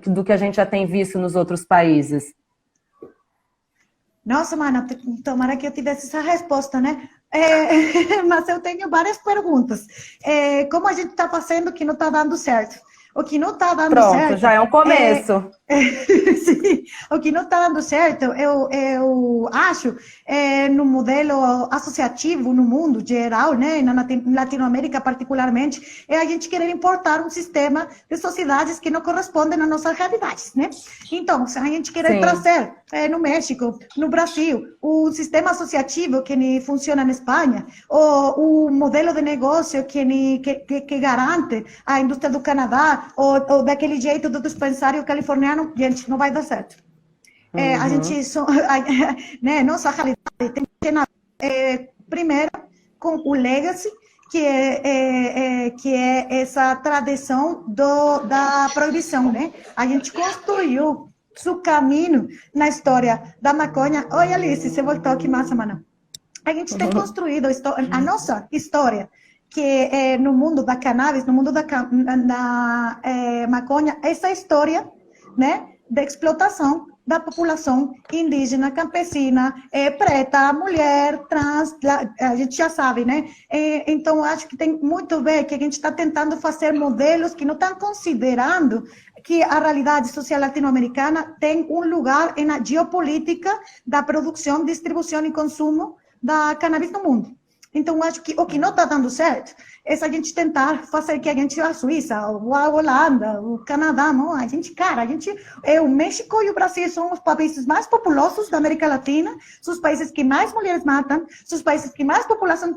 do que a gente já tem visto nos outros países? Nossa, mana, tomara que eu tivesse essa resposta, né? Mas eu tenho várias perguntas. Como a gente está fazendo que não está dando certo? O que não está dando Pronto, certo já é um começo. sim, o que não está dando certo, eu acho, no modelo associativo no mundo geral, né, na Latinoamérica particularmente, é a gente querer importar um sistema de sociedades que não correspondem às nossas realidades, né? Então, se a gente querer Sim. trazer no México, no Brasil, o sistema associativo que funciona na Espanha, ou o modelo de negócio que garante a indústria do Canadá, ou daquele jeito do dispensário californiano, gente, não vai dar certo. A gente, né, nossa realidade tem que ter primeiro com o legacy, que é essa tradição da proibição, né? A gente construiu seu caminho na história da maconha. Oi, Alice, você voltou, que massa, mano. A gente tem construído a nossa história, que é no mundo da cannabis, no mundo da maconha, essa história, né, da explotação da população indígena, campesina, preta, mulher, trans, a gente já sabe, né? Então, acho que tem muito a ver que a gente está tentando fazer modelos que não estão considerando que a realidade social latino-americana tem um lugar na geopolítica da produção, distribuição e consumo da cannabis no mundo. Então, acho que o que não está dando certo é se a gente tentar fazer que a gente, a Suíça, a Holanda, o Canadá, não, o México e o Brasil são os países mais populosos da América Latina, são os países que mais mulheres matam, são os países que mais população,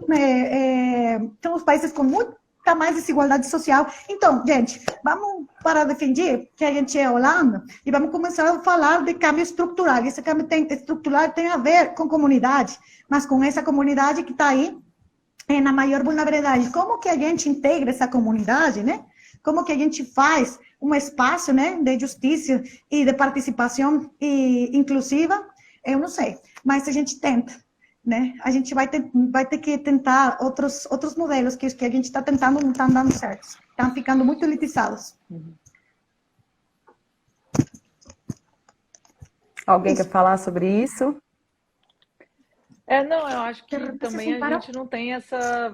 são os países com muita mais desigualdade social. Então, gente, vamos para defender que a gente é Holanda e vamos começar a falar de cambio estrutural. Esse cambio estrutural tem a ver com comunidade, mas com essa comunidade que está aí na maior vulnerabilidade. Como que a gente integra essa comunidade, né? Como que a gente faz um espaço, né, de justiça e de participação inclusiva? Eu não sei, mas a gente tenta, né? A gente vai ter que tentar outros modelos que a gente está tentando não estão dando certo. Estão ficando muito elitizados. Alguém quer falar sobre isso? Não, eu acho que também a gente não tem essa.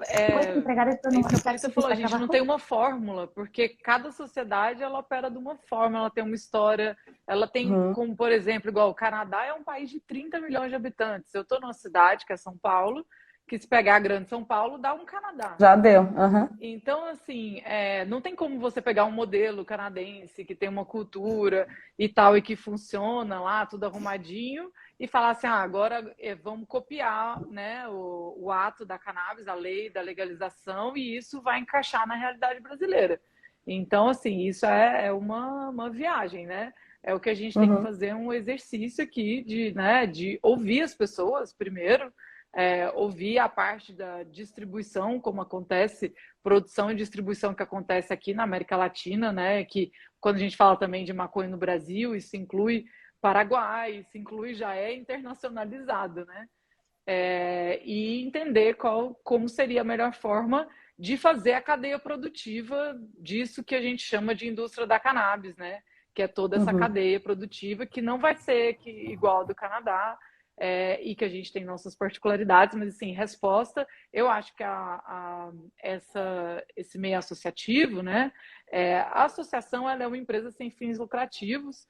Isso que a Polícia falou, a gente não tem uma fórmula, porque cada sociedade ela opera de uma forma, ela tem uma história, ela tem, como por exemplo, igual o Canadá é um país de 30 milhões de habitantes. Eu estou numa cidade, que é São Paulo, que se pegar a grande São Paulo, dá um Canadá. Já deu. Então, assim, não tem como você pegar um modelo canadense que tem uma cultura e tal, e que funciona lá, tudo arrumadinho, e falar assim, agora vamos copiar, né, o ato da cannabis, a lei da legalização, e isso vai encaixar na realidade brasileira. Então, assim, isso é uma viagem, né? É o que a gente tem que fazer um exercício aqui de ouvir as pessoas primeiro, ouvir a parte da distribuição, como acontece, produção e distribuição que acontece aqui na América Latina, né? Que quando a gente fala também de maconha no Brasil, isso inclui Paraguai, isso inclui, já é internacionalizado, né? E entender como seria a melhor forma de fazer a cadeia produtiva disso que a gente chama de indústria da cannabis, né? Que é toda essa cadeia produtiva que não vai ser igual a do Canadá, e que a gente tem nossas particularidades, mas assim, resposta, eu acho que esse meio associativo, né? A associação ela é uma empresa sem fins lucrativos,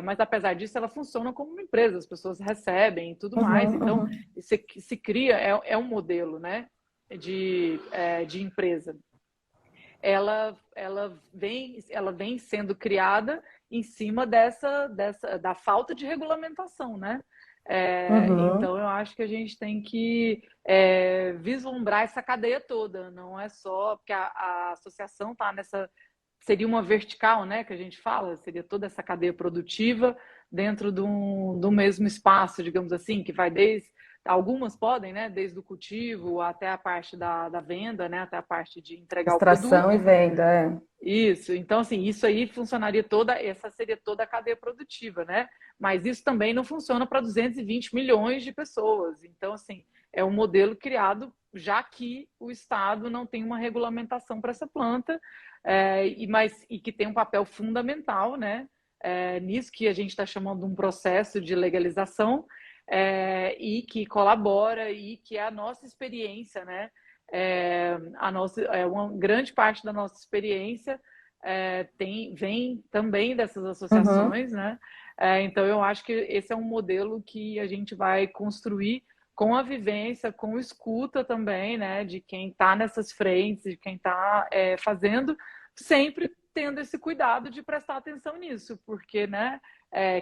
mas apesar disso ela funciona como uma empresa, as pessoas recebem e tudo mais, então se cria, é um modelo, né? de empresa. Ela vem sendo criada em cima da falta de regulamentação, né? Então, eu acho que a gente tem que vislumbrar essa cadeia toda. Não é só porque a associação está nessa... Seria uma vertical, né, que a gente fala, seria toda essa cadeia produtiva dentro do mesmo espaço, digamos assim, que vai desde... Algumas podem, né, desde o cultivo até a parte da venda, né, até a parte de entregar o produto. Extração e venda, Isso. Então, assim, isso aí funcionaria essa seria toda a cadeia produtiva, né? Mas isso também não funciona para 220 milhões de pessoas. Então, assim, é um modelo criado já que o Estado não tem uma regulamentação para essa planta, e que tem um papel fundamental, né? Nisso que a gente está chamando de um processo de legalização, e que colabora e que é a nossa experiência, né? Uma grande parte da nossa experiência vem também dessas associações, né? Então, eu acho que esse é um modelo que a gente vai construir com a vivência, com escuta também, né? De quem está nessas frentes, de quem está fazendo, sempre tendo esse cuidado de prestar atenção nisso, porque, né?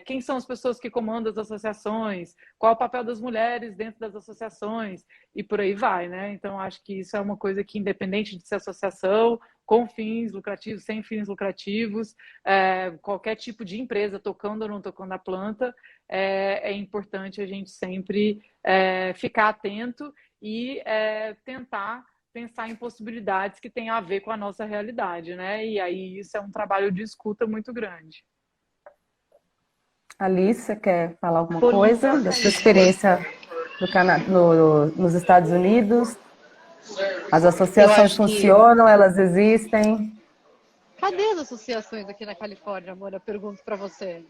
Quem são as pessoas que comandam as associações, qual é o papel das mulheres dentro das associações e por aí vai, né? Então, acho que isso é uma coisa que, independente de ser associação, com fins lucrativos, sem fins lucrativos, qualquer tipo de empresa, tocando ou não tocando a planta, é importante a gente sempre ficar atento e tentar pensar em possibilidades que tenham a ver com a nossa realidade, né? E aí isso é um trabalho de escuta muito grande. Alice, você quer falar alguma coisa da sua experiência nos Estados Unidos? As associações funcionam, elas existem? Cadê as associações aqui na Califórnia, amor? Eu pergunto para você.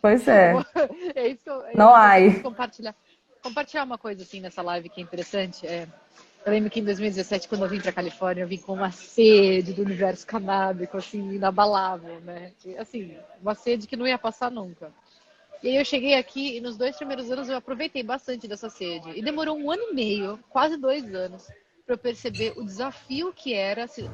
Pois é. É isso que eu compartilhar uma coisa assim nessa live que é interessante. Eu lembro que em 2017, quando eu vim para a Califórnia, eu vim com uma sede do universo canábico, assim, inabalável, né? Assim, uma sede que não ia passar nunca. E aí eu cheguei aqui e nos 2 primeiros anos eu aproveitei bastante dessa sede. E demorou 1 ano e meio, quase 2 anos, para eu perceber o desafio que era se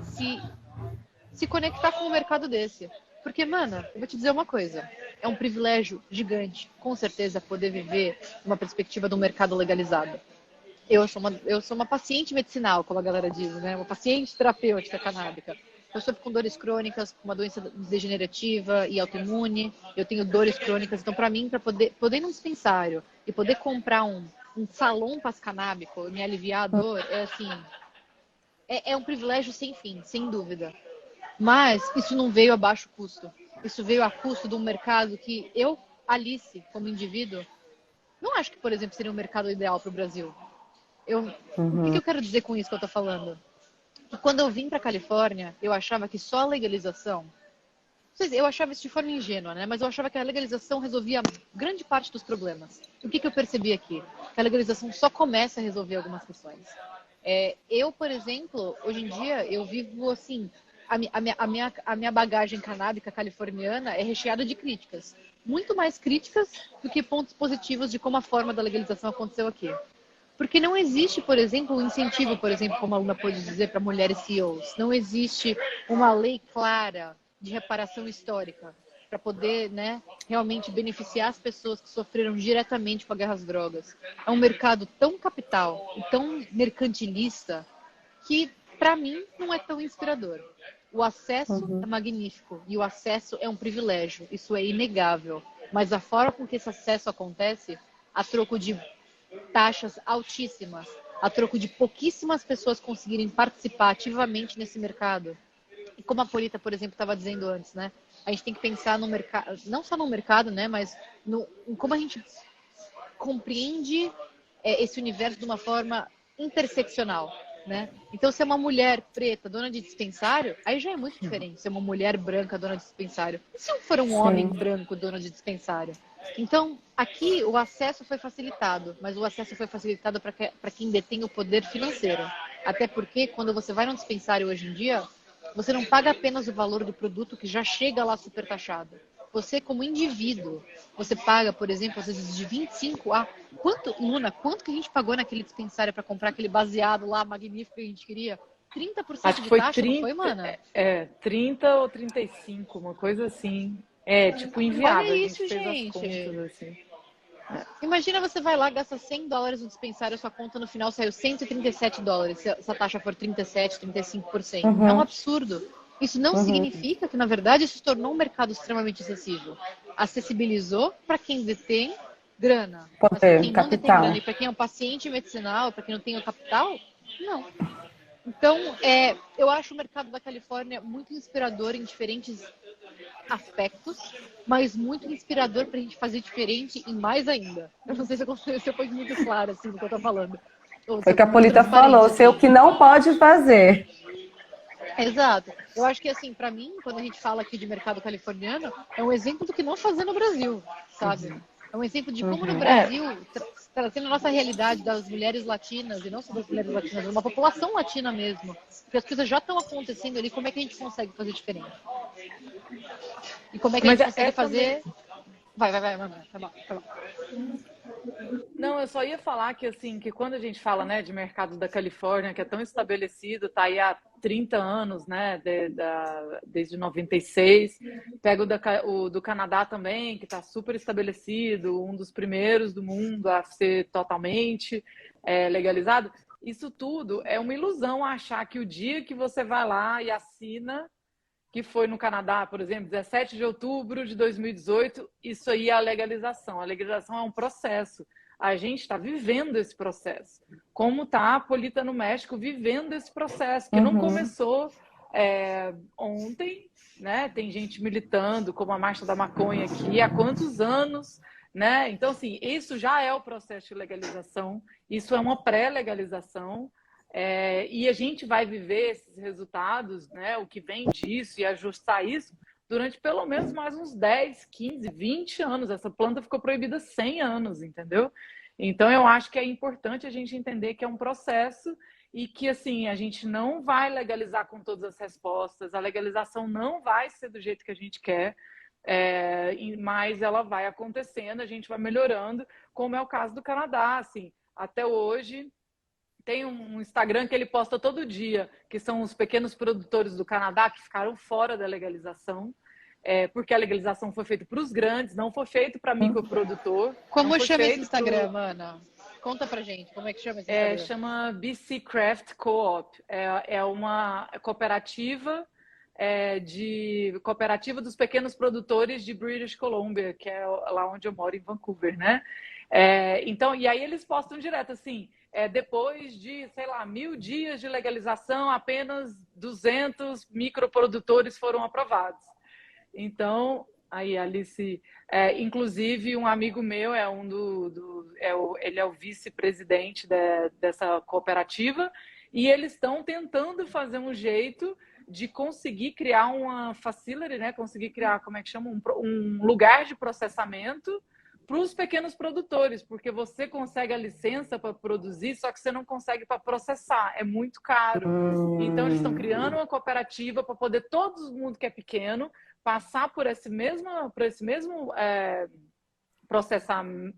conectar com um mercado desse. Porque, mana, eu vou te dizer uma coisa. É um privilégio gigante, com certeza, poder viver uma perspectiva de um mercado legalizado. Eu sou uma paciente medicinal, como a galera diz, né? Uma paciente terapêutica canábica. Eu sofro com dores crônicas, com uma doença degenerativa e autoimune. Eu tenho dores crônicas. Então, para mim, para poder ir num dispensário e poder comprar um salão canábico e me aliviar a dor, é um privilégio sem fim, sem dúvida. Mas isso não veio a baixo custo. Isso veio a custo de um mercado que eu, Alice, como indivíduo, não acho que, por exemplo, seria um mercado ideal para o Brasil. O que eu quero dizer com isso que eu estou falando? Que quando eu vim para a Califórnia, eu achava que só a legalização... Eu achava isso de forma ingênua, né? Mas eu achava que a legalização resolvia grande parte dos problemas. O que eu percebi aqui? Que a legalização só começa a resolver algumas questões. Eu, por exemplo, hoje em dia, eu vivo assim... A minha bagagem canábica californiana é recheada de críticas. Muito mais críticas do que pontos positivos de como a forma da legalização aconteceu aqui. Porque não existe, por exemplo, um incentivo, por exemplo, como a Luna pode dizer, para mulheres CEOs. Não existe uma lei clara de reparação histórica para poder, né, realmente beneficiar as pessoas que sofreram diretamente com a guerra às drogas. É um mercado tão capital e tão mercantilista que, para mim, não é tão inspirador. O acesso é magnífico e o acesso é um privilégio. Isso é inegável. Mas a forma com que esse acesso acontece, a troco de taxas altíssimas, a troco de pouquíssimas pessoas conseguirem participar ativamente nesse mercado. E como a Polita, por exemplo, estava dizendo antes, né? A gente tem que pensar no mercado, não só no mercado, né? Mas em como a gente compreende esse universo de uma forma interseccional, né? Então, se é uma mulher preta, dona de dispensário, aí já é muito diferente. Se é uma mulher branca, dona de dispensário. E se for um homem branco, dono de dispensário? Então, aqui o acesso foi facilitado, mas o acesso foi facilitado para quem detém o poder financeiro. Até porque, quando você vai num dispensário hoje em dia, você não paga apenas o valor do produto que já chega lá super taxado. você como indivíduo, você paga, por exemplo, às vezes de 25 a... Quanto que a gente pagou naquele dispensário para comprar aquele baseado lá magnífico que a gente queria? 30% Acho que de foi taxa, não 30, foi, mana? 30 ou 35, uma coisa assim. É, tipo, Olha inviável. A gente isso, fez as gente. contas, assim. Imagina você vai lá, gasta $100 no dispensário, a sua conta no final saiu $137, se a taxa for 37, 35%. É um Uhum, absurdo. Isso não uhum. significa que, na verdade, isso se tornou um mercado extremamente acessível. Acessibilizou para quem detém grana. Mas para Poder, quem não detém grana capital. e para quem é um paciente medicinal, para quem não tem o capital, não. Então, eu acho o mercado da Califórnia muito inspirador em diferentes aspectos, mas muito inspirador para a gente fazer diferente e mais ainda. Eu não sei se eu fui muito clara assim, do que eu estou falando. Ou se Foi o eu que a fui muito Polita falou, transparente, sei o assim. que não pode fazer. Exato. Eu acho que, assim, para mim, quando a gente fala aqui de mercado californiano, é um exemplo do que não fazer no Brasil, sabe? É um exemplo de como no Uhum. Brasil, trazendo a nossa realidade das mulheres latinas, e não só das mulheres latinas, uma população latina mesmo, porque as coisas já estão acontecendo ali, como é que a gente consegue fazer diferente? E como é que a Mas gente consegue essa fazer... Vai, mamãe. Tá bom, tá bom. Não, eu só ia falar que assim, que quando a gente fala, né, de mercado da Califórnia, que é tão estabelecido, tá aí há 30 anos, né, desde 96, pega o do Canadá também, que está super estabelecido, um dos primeiros do mundo a ser totalmente legalizado. Isso tudo é uma ilusão achar que o dia que você vai lá e assina, que foi no Canadá, por exemplo, 17 de outubro de 2018, isso aí é a legalização. A legalização é um processo. A gente está vivendo esse processo. Como está a Polita no México vivendo esse processo, que não Uhum. começou ontem, né? Tem gente militando, como a Marcha da Maconha aqui, há quantos anos, né? Então, assim, isso já é o processo de legalização, isso é uma pré-legalização. E a gente vai viver esses resultados, né, o que vem disso e ajustar isso durante pelo menos mais uns 10, 15, 20 anos. Essa planta ficou proibida 100 anos, entendeu? Então, eu acho que é importante a gente entender que é um processo e que, assim, a gente não vai legalizar com todas as respostas, a legalização não vai ser do jeito que a gente quer, mas ela vai acontecendo, a gente vai melhorando, como é o caso do Canadá, assim, até hoje... Tem um Instagram que ele posta todo dia, que são os pequenos produtores do Canadá que ficaram fora da legalização, porque a legalização foi feita para os grandes, não foi feito para microprodutor, não Como foi chama esse feito para... Instagram, Ana? Conta pra gente, como é que chama esse Instagram? Chama BC Craft Co-op. É uma cooperativa cooperativa dos pequenos produtores de British Columbia, que é lá onde eu moro, em Vancouver, né? Então, e aí eles postam direto assim, depois de, sei lá, 1000 dias de legalização, apenas 200 microprodutores foram aprovados. Então, aí, Alice, inclusive um amigo meu ele é o vice-presidente dessa cooperativa e eles estão tentando fazer um jeito de conseguir criar uma facility, né? Conseguir criar, como é que chama? Um lugar de processamento para os pequenos produtores, porque você consegue a licença para produzir, só que você não consegue para processar, é muito caro. Então, eles estão criando uma cooperativa para poder todo mundo que é pequeno passar por esse mesmo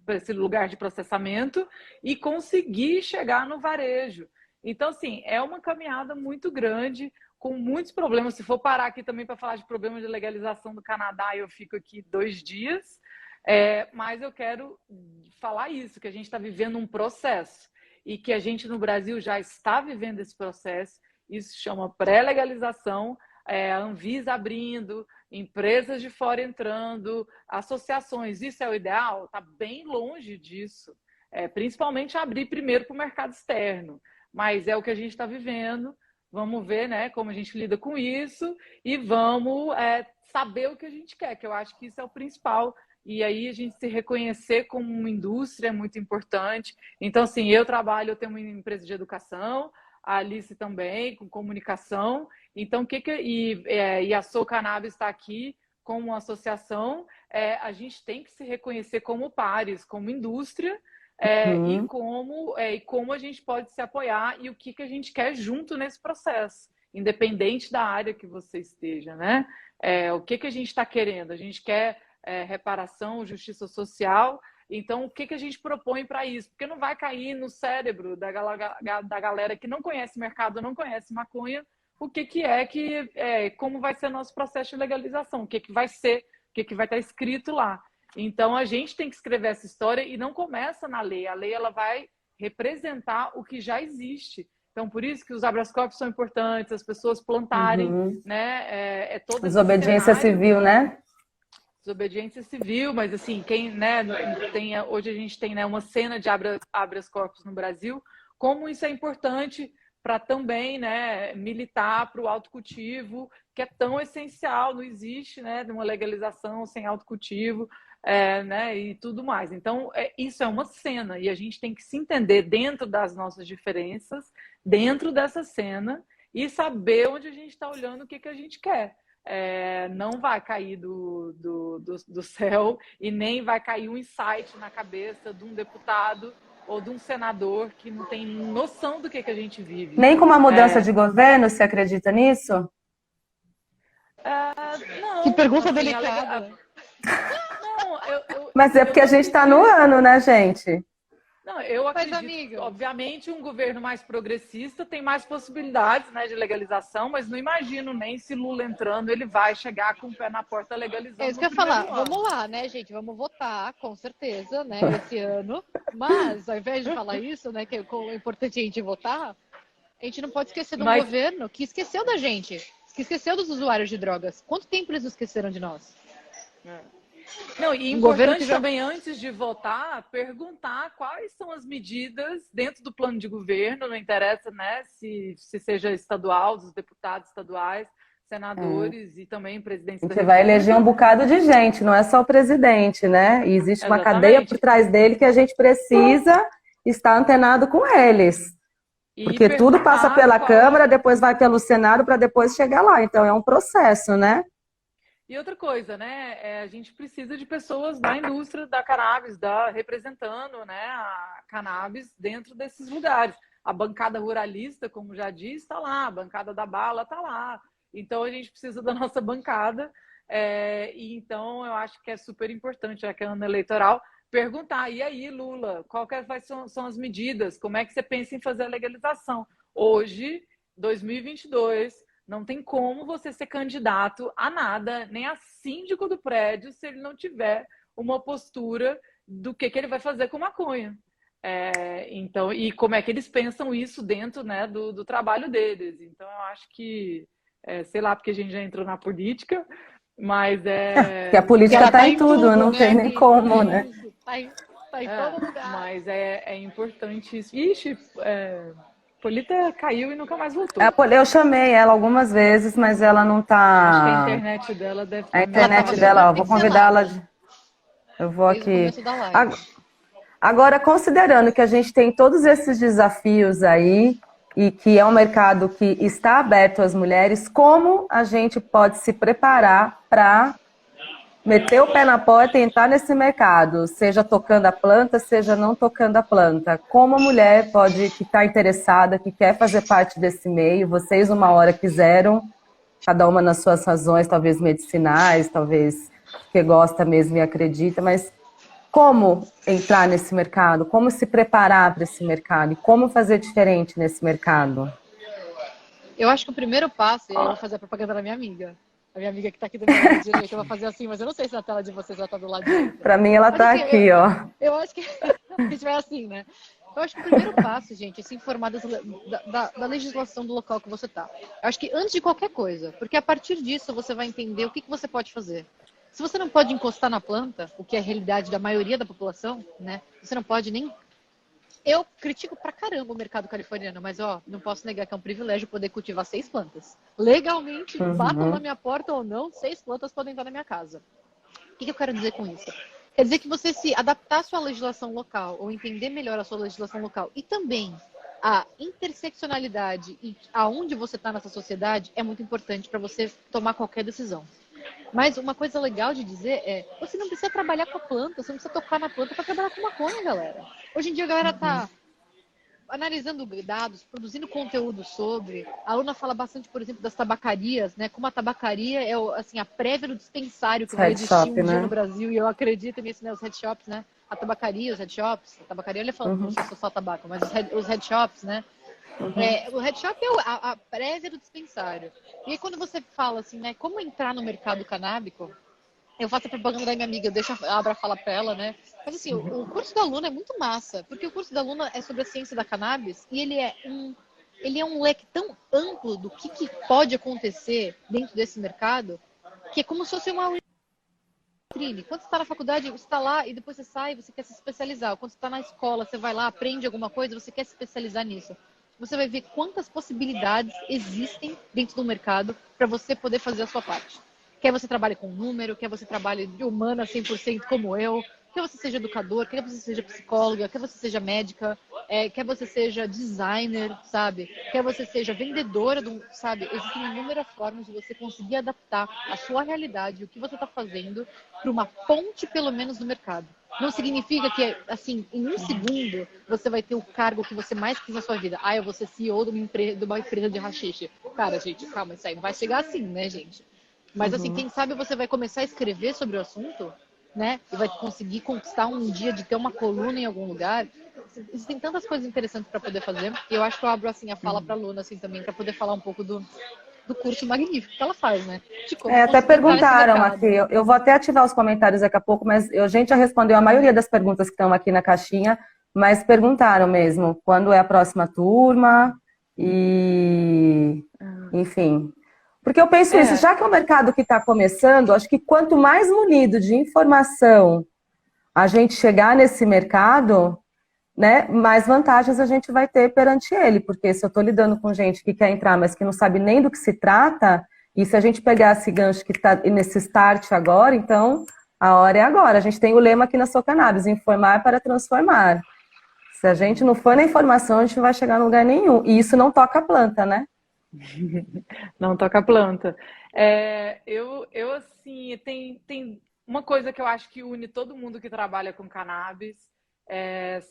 por esse lugar de processamento e conseguir chegar no varejo. Então, assim, é uma caminhada muito grande, com muitos problemas. Se for parar aqui também para falar de problemas de legalização do Canadá, eu fico aqui 2 dias. Mas eu quero falar isso, que a gente está vivendo um processo e que a gente no Brasil já está vivendo esse processo. Isso chama pré-legalização, a Anvisa abrindo, empresas de fora entrando, associações. Isso é o ideal? Está bem longe disso. Principalmente abrir primeiro para o mercado externo. Mas é o que a gente está vivendo. Vamos ver, né, como a gente lida com isso e vamos saber o que a gente quer, que eu acho que isso é o principal. E aí a gente se reconhecer como uma indústria é muito importante. Então, assim, eu tenho uma empresa de educação, a Alice também, com comunicação. Então, e a Sou Cannabis está aqui como uma associação. A gente tem que se reconhecer como pares, como indústria, e como a gente pode se apoiar e o que a gente quer junto nesse processo. independente da área que você esteja, né? O que a gente está querendo? A gente quer reparação, justiça social. Então, o que a gente propõe para isso? Porque não vai cair no cérebro da galera que não conhece mercado, não conhece maconha, como vai ser nosso processo de legalização, o que vai ser, o que vai estar escrito lá. Então, a gente tem que escrever essa história e não começa na lei. A lei ela vai representar o que já existe. Então, por isso que os habeas corpus são importantes, as pessoas plantarem, né? Todo esse Desobediência cenário. civil, né? Desobediência civil, mas assim, hoje a gente tem, né, uma cena de habeas corpus no Brasil, como isso é importante para também, né, militar para o autocultivo, que é tão essencial, não existe, né, uma legalização sem autocultivo, né, e tudo mais. Então, isso é uma cena, e a gente tem que se entender dentro das nossas diferenças, dentro dessa cena, e saber onde a gente está olhando, o que a gente quer. Não vai cair do céu e nem vai cair um insight na cabeça de um deputado ou de um senador que não tem noção do que a gente vive. Nem com uma mudança de governo, você acredita nisso? Não. Que pergunta assim, delicada. Mas é porque a gente está no ano, né, gente? Não, eu acredito, amiga, obviamente, um governo mais progressista tem mais possibilidades, né, de legalização, mas não imagino nem se Lula entrando, ele vai chegar com o pé na porta legalizando. É isso que eu ia falar. Vamos lá, né, gente? Vamos votar, com certeza, né, esse ano. Mas, ao invés de falar isso, né, que é importante a gente votar, a gente não pode esquecer de um governo que esqueceu da gente, que esqueceu dos usuários de drogas. Quanto tempo eles esqueceram de nós? Não, e importante também, antes de votar, perguntar quais são as medidas dentro do plano de governo, não interessa, né, se seja estadual, dos deputados estaduais, senadores e também presidentes da República. Você vai eleger um bocado de gente, não é só o presidente, né? E existe uma cadeia por trás dele que a gente precisa estar antenado com eles. Porque tudo passa pela Câmara, depois vai pelo Senado para depois chegar lá. Então é um processo, né? E outra coisa, né? A gente precisa de pessoas da indústria da cannabis, representando, né, a cannabis dentro desses lugares. A bancada ruralista, como já disse, está lá. A bancada da bala está lá. Então a gente precisa da nossa bancada. E então eu acho que é super importante, já que é ano eleitoral, perguntar: e aí, Lula, quais são as medidas? Como é que você pensa em fazer a legalização? Hoje, 2022. Não tem como você ser candidato a nada, nem a síndico do prédio, se ele não tiver uma postura do que ele vai fazer com maconha. Então, e como é que eles pensam isso dentro, né, do trabalho deles. Então, eu acho que, sei lá, porque a gente já entrou na política, mas que a política está em tudo, não né? tem nem como, né? Tá em todo lugar. Mas é importante isso. Ixi, Polita caiu e nunca mais voltou. Eu chamei ela algumas vezes, mas ela não tá... Acho que a internet dela deve estar... A internet dela, ó, vou convidá-la... Eu vou aqui... Agora, considerando que a gente tem todos esses desafios aí, e que é um mercado que está aberto às mulheres, como a gente pode se preparar para meter o pé na porta e entrar nesse mercado, seja tocando a planta, seja não tocando a planta? Como a mulher pode, que está interessada, que quer fazer parte desse meio, vocês uma hora quiseram, cada uma nas suas razões, talvez medicinais, talvez que gosta mesmo e acredita, mas como entrar nesse mercado? Como se preparar para esse mercado? E como fazer diferente nesse mercado? Eu acho que o primeiro passo, eu vou fazer a propaganda da minha amiga. A minha amiga que está aqui do meu lado direito, eu vou fazer assim, mas eu não sei se na tela de vocês ela está do lado direito. Para mim ela está aqui, ó. Eu acho que a gente vai assim, né? Eu acho que o primeiro passo, gente, é se informar da legislação do local que você está. Eu acho que antes de qualquer coisa, porque a partir disso você vai entender o que você pode fazer. Se você não pode encostar na planta, o que é a realidade da maioria da população, né? Você não pode nem... Eu critico pra caramba o mercado californiano, mas ó, não posso negar que é um privilégio poder cultivar 6 plantas. Legalmente, batam na minha porta ou não, 6 plantas podem estar na minha casa. O que eu quero dizer com isso? Quer dizer que você se adaptar à sua legislação local, ou entender melhor a sua legislação local, e também a interseccionalidade e aonde você está nessa sociedade é muito importante para você tomar qualquer decisão. Mas uma coisa legal de dizer é, você não precisa trabalhar com a planta, você não precisa tocar na planta para trabalhar com maconha, galera. Hoje em dia a galera tá... analisando dados, produzindo conteúdo sobre. A Luna fala bastante, por exemplo, das tabacarias, né? Como a tabacaria é assim, a prévia do dispensário que vai Head existir shop, um dia né? no Brasil, e eu acredito nisso, né? Os head shops, né? A tabacaria, os head shops, a tabacaria ele falando, não sei se é só tabaco, mas os head shops, né? O head shop é a prévia do dispensário. E aí quando você fala assim, né? Como entrar no mercado canábico, eu faço a propaganda da minha amiga, eu deixo a Abra falar pra ela, né? Mas assim, o curso da Luna é muito massa, porque o curso da Luna é sobre a ciência da cannabis e ele é um leque tão amplo do que pode acontecer dentro desse mercado, que é como se fosse uma vitrine. Quando você está na faculdade, você está lá e depois você sai, você quer se especializar. Quando você está na escola, você vai lá, aprende alguma coisa, você quer se especializar nisso. Você vai ver quantas possibilidades existem dentro do mercado para você poder fazer a sua parte. Quer você trabalhe com número, quer você trabalhe de humana 100% como eu, quer você seja educador, quer você seja psicóloga, quer você seja médica, quer você seja designer, sabe? Quer você seja vendedora, sabe? Existem inúmeras formas de você conseguir adaptar a sua realidade, o que você está fazendo, para uma ponte, pelo menos, no mercado. Não significa que, assim, em um segundo, você vai ter o cargo que você mais quis na sua vida. Ah, eu vou ser CEO de uma empresa de haxixe. Cara, gente, calma, isso aí não vai chegar assim, né, gente? Mas, assim, quem sabe você vai começar a escrever sobre o assunto, né? E vai conseguir conquistar um dia de ter uma coluna em algum lugar. Existem tantas coisas interessantes para poder fazer. E eu acho que eu abro, assim, a fala para a Luna, assim, também, para poder falar um pouco do curso magnífico que ela faz, né? De como Até conseguir entrar nesse perguntaram mercado. aqui, eu vou até ativar os comentários daqui a pouco, mas a gente já respondeu a maioria das perguntas que estão aqui na caixinha, mas perguntaram mesmo quando é a próxima turma e, enfim. Porque eu penso isso, já que é um mercado que está começando, acho que quanto mais munido de informação a gente chegar nesse mercado, né, mais vantagens a gente vai ter perante ele, porque se eu estou lidando com gente que quer entrar, mas que não sabe nem do que se trata, e se a gente pegar esse gancho que está nesse start agora, então a hora é agora. A gente tem o lema aqui na Sou Cannabis, informar para transformar. Se a gente não for na informação, a gente não vai chegar em lugar nenhum. E isso não toca a planta, né? Não toca a planta. Eu assim, tem uma coisa que eu acho que une todo mundo que trabalha com cannabis, é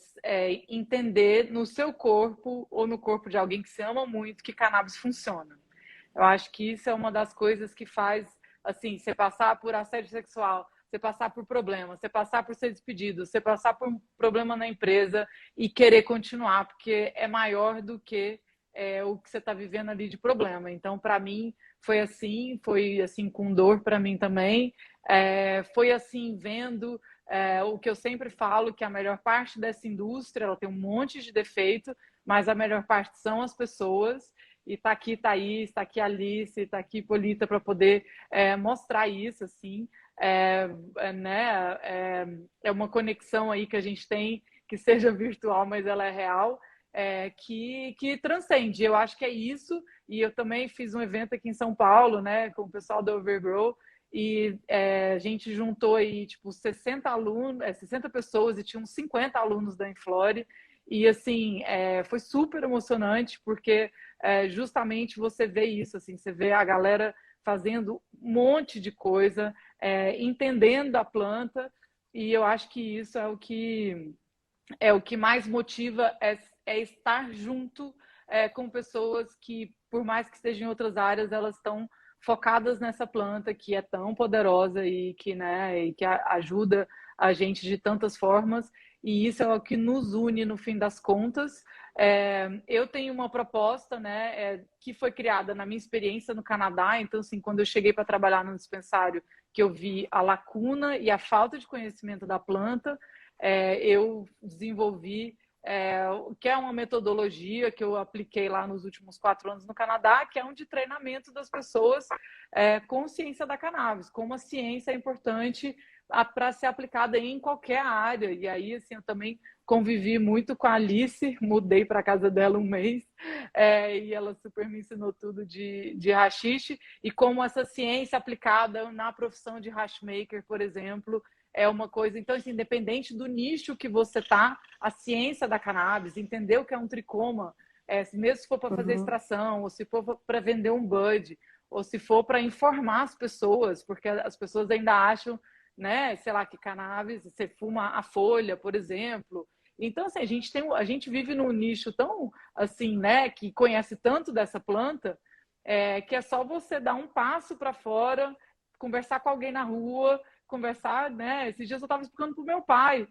entender no seu corpo ou no corpo de alguém que se ama muito que cannabis funciona. Eu acho que isso é uma das coisas que faz, assim, você passar por assédio sexual, você passar por problema, você passar por ser despedido, você passar por um problema na empresa e querer continuar, porque é maior do que o que você está vivendo ali de problema. Então, para mim, foi assim com dor para mim também. Foi assim, vendo o que eu sempre falo, que a melhor parte dessa indústria, ela tem um monte de defeito, mas a melhor parte são as pessoas. E está aqui Thaís, está aqui Alice, está aqui Polita para poder mostrar isso, assim. É uma conexão aí que a gente tem, que seja virtual, mas ela é real. Que transcende. Eu acho que é isso. E eu também fiz um evento aqui em São Paulo, né, com o pessoal da Overgrow, e a gente juntou aí tipo 60 alunos, 60 pessoas, e tinha uns 50 alunos da Enflore. E assim, foi super emocionante, porque justamente você vê isso, assim, você vê a galera fazendo um monte de coisa, entendendo a planta, e eu acho que isso é o que mais motiva, estar junto com pessoas que, por mais que estejam em outras áreas, elas estão focadas nessa planta que é tão poderosa e que, né, e que ajuda a gente de tantas formas. E isso é o que nos une no fim das contas. Eu tenho uma proposta, né, que foi criada na minha experiência no Canadá. Então, assim, quando eu cheguei para trabalhar no dispensário, que eu vi a lacuna e a falta de conhecimento da planta, eu desenvolvi que é uma metodologia que eu apliquei lá nos últimos 4 anos no Canadá, que é um de treinamento das pessoas com ciência da cannabis, como a ciência é importante para ser aplicada em qualquer área. E aí, assim, eu também convivi muito com a Alice, mudei para a casa dela um mês, e ela super me ensinou tudo de haxixe, e como essa ciência aplicada na profissão de hashmaker, por exemplo, é uma coisa. Então, assim, independente do nicho que você tá, a ciência da cannabis, entender o que é um tricoma, mesmo se for para fazer extração, ou se for para vender um bud, ou se for para informar as pessoas, porque as pessoas ainda acham, né, sei lá, que cannabis, você fuma a folha, por exemplo, Então, assim, a gente vive num nicho tão, assim, né, que conhece tanto dessa planta, que é só você dar um passo para fora, conversar com alguém na rua, conversar, né? Esses dias eu estava explicando para o meu pai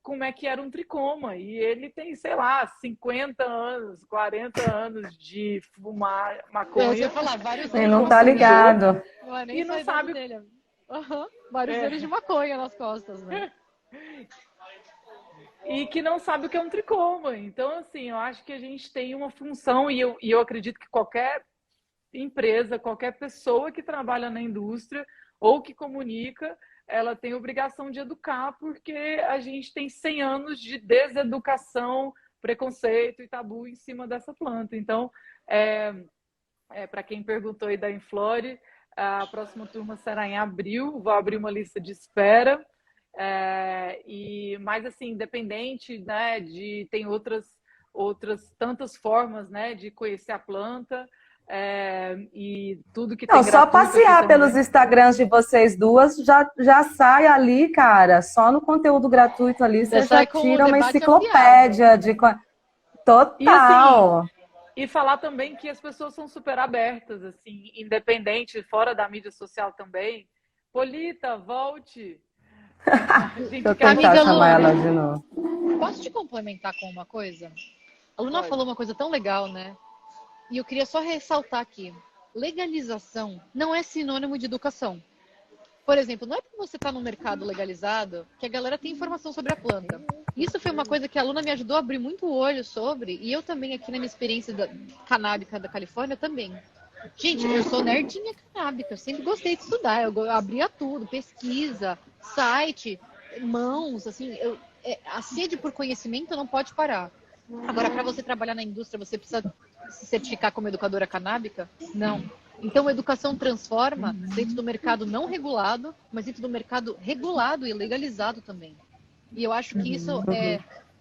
como é que era um tricoma, e ele tem, sei lá, 50 anos, 40 anos de fumar maconha. Eu ia falar, vários Ele anos não de tá maconha. ligado. Não é nem E só não a idade sabe. dele. Uhum. Vários anos de maconha nas costas, né? E que não sabe o que é um tricoma. Então, assim, eu acho que a gente tem uma função, e eu acredito que qualquer empresa, qualquer pessoa que trabalha na indústria ou que comunica, ela tem obrigação de educar, porque a gente tem 100 anos de deseducação, preconceito e tabu em cima dessa planta. Então, para quem perguntou aí da Inflore, a próxima turma será em abril, vou abrir uma lista de espera. Mas assim, independente, né, tem outras tantas formas, né, de conhecer a planta, e tudo que tem Não, só gratuito aqui passear pelos também. Instagrams de vocês duas já sai ali, cara. Só no conteúdo gratuito ali Você você já sai com um tira uma debate enciclopédia de E assim, total. e falar também que as pessoas são super abertas, assim, independente, fora da mídia social também. Polita, volte. A Deixa gente eu quer tentar Amiga chamar Luna, ela de novo. posso te complementar com uma coisa? A Luna Pode. falou uma coisa tão legal, né? E eu queria só ressaltar aqui. Legalização não é sinônimo de educação. Por exemplo, não é porque você está no mercado legalizado que a galera tem informação sobre a planta. Isso foi uma coisa que a Luna me ajudou a abrir muito o olho sobre, e eu também aqui na minha experiência canábica da Califórnia também. Gente, eu sou nerdinha canábica, eu sempre gostei de estudar, eu abria tudo, pesquisa, site, mãos, assim, a sede por conhecimento não pode parar. Agora, para você trabalhar na indústria, você precisa se certificar como educadora canábica? Não. Então, a educação transforma dentro do mercado não regulado, mas dentro do mercado regulado e legalizado também. E eu acho que isso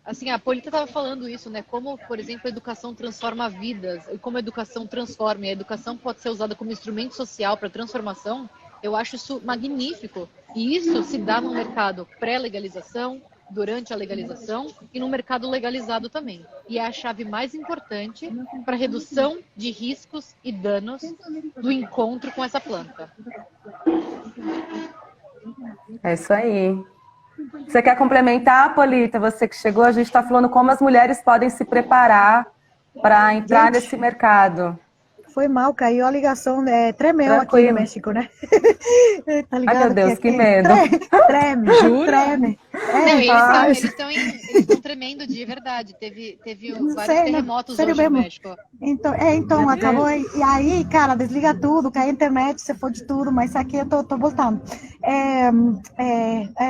assim, a Polita estava falando isso, né? Como, por exemplo, a educação transforma vidas, e como a educação transforma, e a educação pode ser usada como instrumento social para transformação, eu acho isso magnífico. E isso se dá no mercado pré-legalização, durante a legalização e no mercado legalizado também. E é a chave mais importante para a redução de riscos e danos do encontro com essa planta. É isso aí. Você quer complementar, Polita? Você que chegou, a gente está falando como as mulheres podem se preparar para entrar nesse mercado. Foi mal, caiu a ligação, tremeu aqui Tranquilo. no México, né? Tá Ai, ligado? meu Deus, que Aqui medo. treme, Jura? treme. Não, e Ai. eles estão tremendo de verdade. Teve Não vários sei, né? terremotos Sério hoje no mesmo. México. Então, acabou. E aí, cara, desliga tudo, cai a internet, você fode tudo, mas aqui eu tô voltando.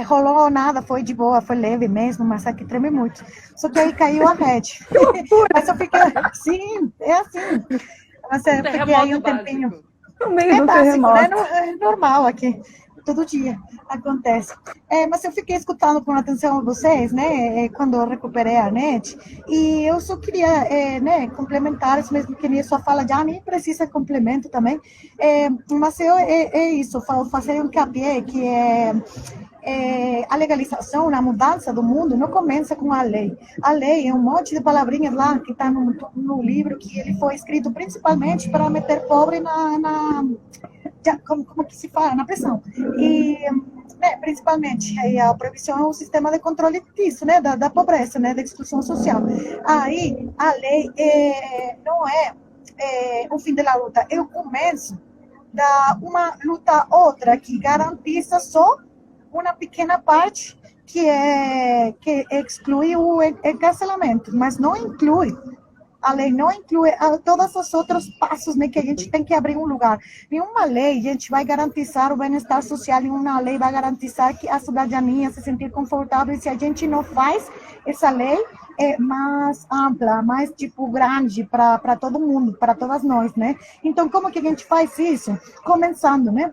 Rolou nada, foi de boa, foi leve mesmo, mas aqui treme muito. Só que aí caiu a rede. Mas eu fiquei, sim, é assim. Mas eu fiquei aí um tempinho. Básico. No meio do Básico, né? terremoto. É normal aqui. Todo dia acontece. Mas eu fiquei escutando com atenção vocês, né? Quando eu recuperei a net. E eu só queria, né, complementar, isso mesmo que nem sua fala, já nem precisa complemento também. Mas é isso, fazer um capié que a legalização, a mudança do mundo não começa com a lei. A lei é um monte de palavrinhas lá que está no livro que ele foi escrito principalmente para meter pobre como que se fala? Na pressão. E, né, principalmente, aí a proibição é um sistema de controle disso, né, da pobreza, né, da exclusão social. Aí, a lei não é o fim da luta, é o começo da uma luta outra que garantiza só uma pequena parte que exclui o encarcelamento, mas não inclui. A lei não inclui todos os outros passos, né, que a gente tem que abrir um lugar. Nenhuma lei, a gente vai garantizar o bem-estar social, nenhuma lei vai garantizar que a cidadania se sentir confortável. E se a gente não faz essa lei mais ampla, mais tipo grande para todo mundo, para todas nós, né? Então, como que a gente faz isso? Começando, né?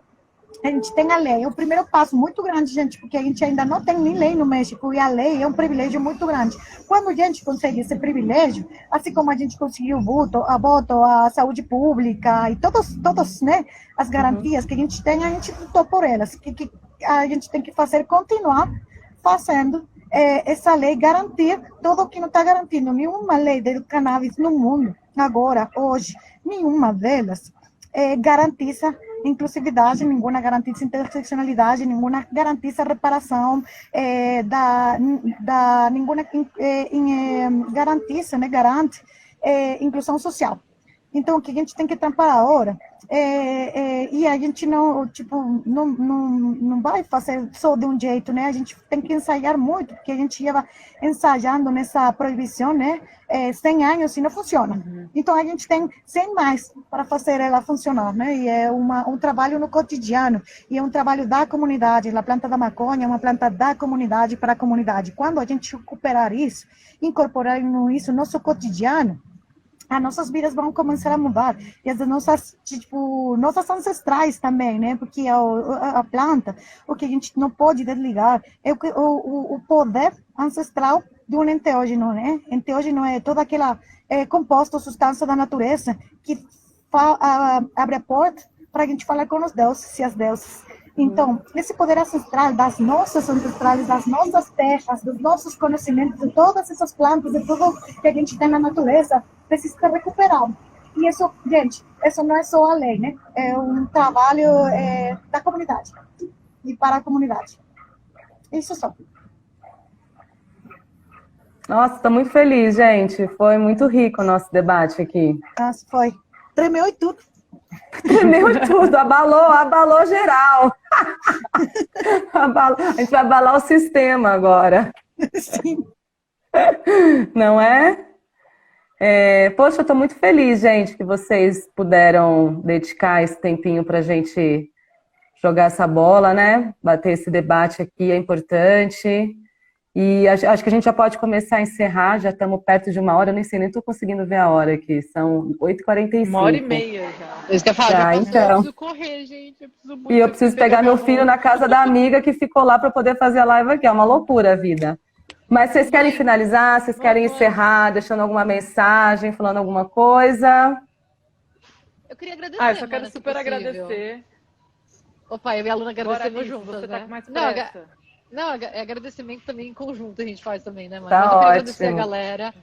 A gente tem a lei, é o primeiro passo muito grande, gente, porque a gente ainda não tem nem lei no México, e a lei é um privilégio muito grande. Quando a gente consegue esse privilégio, assim como a gente conseguiu o voto, a saúde pública e todas, né, as garantias que a gente tem, a gente lutou por elas. Que a gente tem que fazer, continuar fazendo essa lei garantir tudo o que não está garantindo. Nenhuma lei do cannabis no mundo, agora, hoje, nenhuma delas garantiza inclusividade, nenhuma garantiza interseccionalidade, nenhuma garantiza reparação, nenhuma garantiza, né, garante inclusão social. Então, o que a gente tem que trampar agora, e a gente não, tipo, não vai fazer só de um jeito, né? A gente tem que ensaiar muito, porque a gente ia ensaiando nessa proibição, né? 100 anos e não funciona. Então, a gente tem 100 mais para fazer ela funcionar, né? E é um trabalho no cotidiano, e é um trabalho da comunidade. A planta da maconha é uma planta da comunidade para a comunidade. Quando a gente recuperar isso, incorporar isso no nosso cotidiano, as nossas vidas vão começar a mudar. E as nossas, tipo, nossas ancestrais também, né? Porque a planta, o que a gente não pode desligar é o poder ancestral de um enteógeno, né? Enteógeno é toda aquela composto, substância da natureza que abre a porta para a gente falar com os deuses e as deusas. Então, esse poder ancestral das nossas ancestrais, das nossas terras, dos nossos conhecimentos, de todas essas plantas, de tudo que a gente tem na natureza, precisa ser recuperado. E isso, gente, isso não é só a lei, né? É um trabalho da comunidade e para a comunidade. Isso só. Nossa, estou muito feliz, gente. Foi muito rico o nosso debate aqui. Nossa, foi. Tremeu e tudo. Tremeu tudo, abalou geral. A gente vai abalar o sistema agora. Sim. Não é? Poxa, eu estou muito feliz, gente, que vocês puderam dedicar esse tempinho para a gente jogar essa bola, né? Bater esse debate aqui é importante. E acho que a gente já pode começar a encerrar, já estamos perto de 1 hora, eu nem sei, nem estou conseguindo ver a hora aqui, são 8h45. 1h30 já. Isso que eu falo, então. eu preciso correr, gente. E eu preciso pegar meu filho na casa da amiga que ficou lá para poder fazer a live aqui, é uma loucura a vida. Mas vocês querem finalizar, vocês querem encerrar, deixando alguma mensagem, falando alguma coisa? Eu queria agradecer. Eu só quero super agradecer. Opa, eu e a Luna agradecemos juntas, você né? tá com mais pressa. Não, agradecimento também em conjunto a gente faz também, né, mano? Tá Mas eu queria ótimo. agradecer a galera.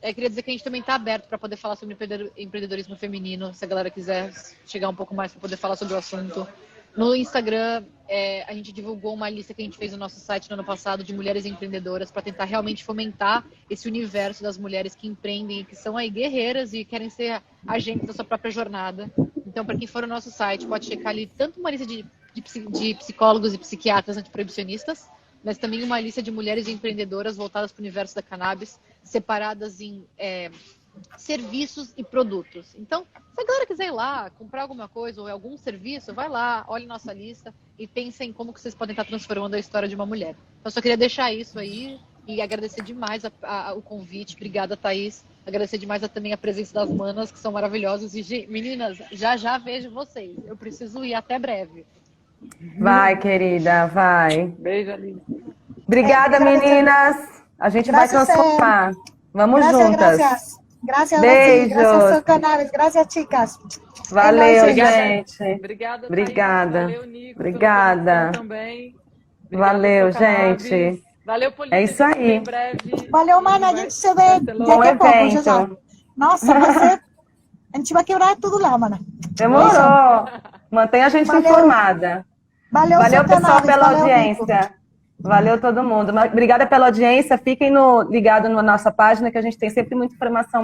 Queria dizer que a gente também tá aberto para poder falar sobre empreendedorismo feminino, se a galera quiser chegar um pouco mais para poder falar sobre o assunto. No Instagram, a gente divulgou uma lista que a gente fez no nosso site no ano passado de mulheres empreendedoras para tentar realmente fomentar esse universo das mulheres que empreendem, que são aí guerreiras e querem ser agentes da sua própria jornada. Então, para quem for no nosso site, pode checar ali tanto uma lista de psicólogos e psiquiatras antiproibicionistas, mas também uma lista de mulheres empreendedoras voltadas para o universo da cannabis, separadas em serviços e produtos. Então, se a galera quiser ir lá, comprar alguma coisa ou algum serviço, vai lá, olhe nossa lista e pense em como que vocês podem estar transformando a história de uma mulher. Então, eu só queria deixar isso aí e agradecer demais o convite. Obrigada, Thaís. Agradecer demais também a presença das manas, que são maravilhosas. E, meninas, já vejo vocês. Eu preciso ir até breve. Vai, querida, vai. Beijo, Aline. Obrigada, meninas. A gente vai transformar. Vamos juntas. Graças. Beijos. Graças ao canal. Graças, chicas. Valeu, gente. Obrigada, Obrigada. Valeu, Nico. Obrigada. Também. Valeu, gente. Valeu, Polícia. É isso aí. Em breve. Valeu, mana. A gente se vê Bom daqui a pouco. Já. evento. Nossa, a gente vai quebrar tudo lá, mana. Demorou. Mantenha a gente informada. Valeu, pessoal, pela valeu, audiência. Nico. Valeu todo mundo. Obrigada pela audiência. Fiquem ligados na nossa página, que a gente tem sempre muita informação.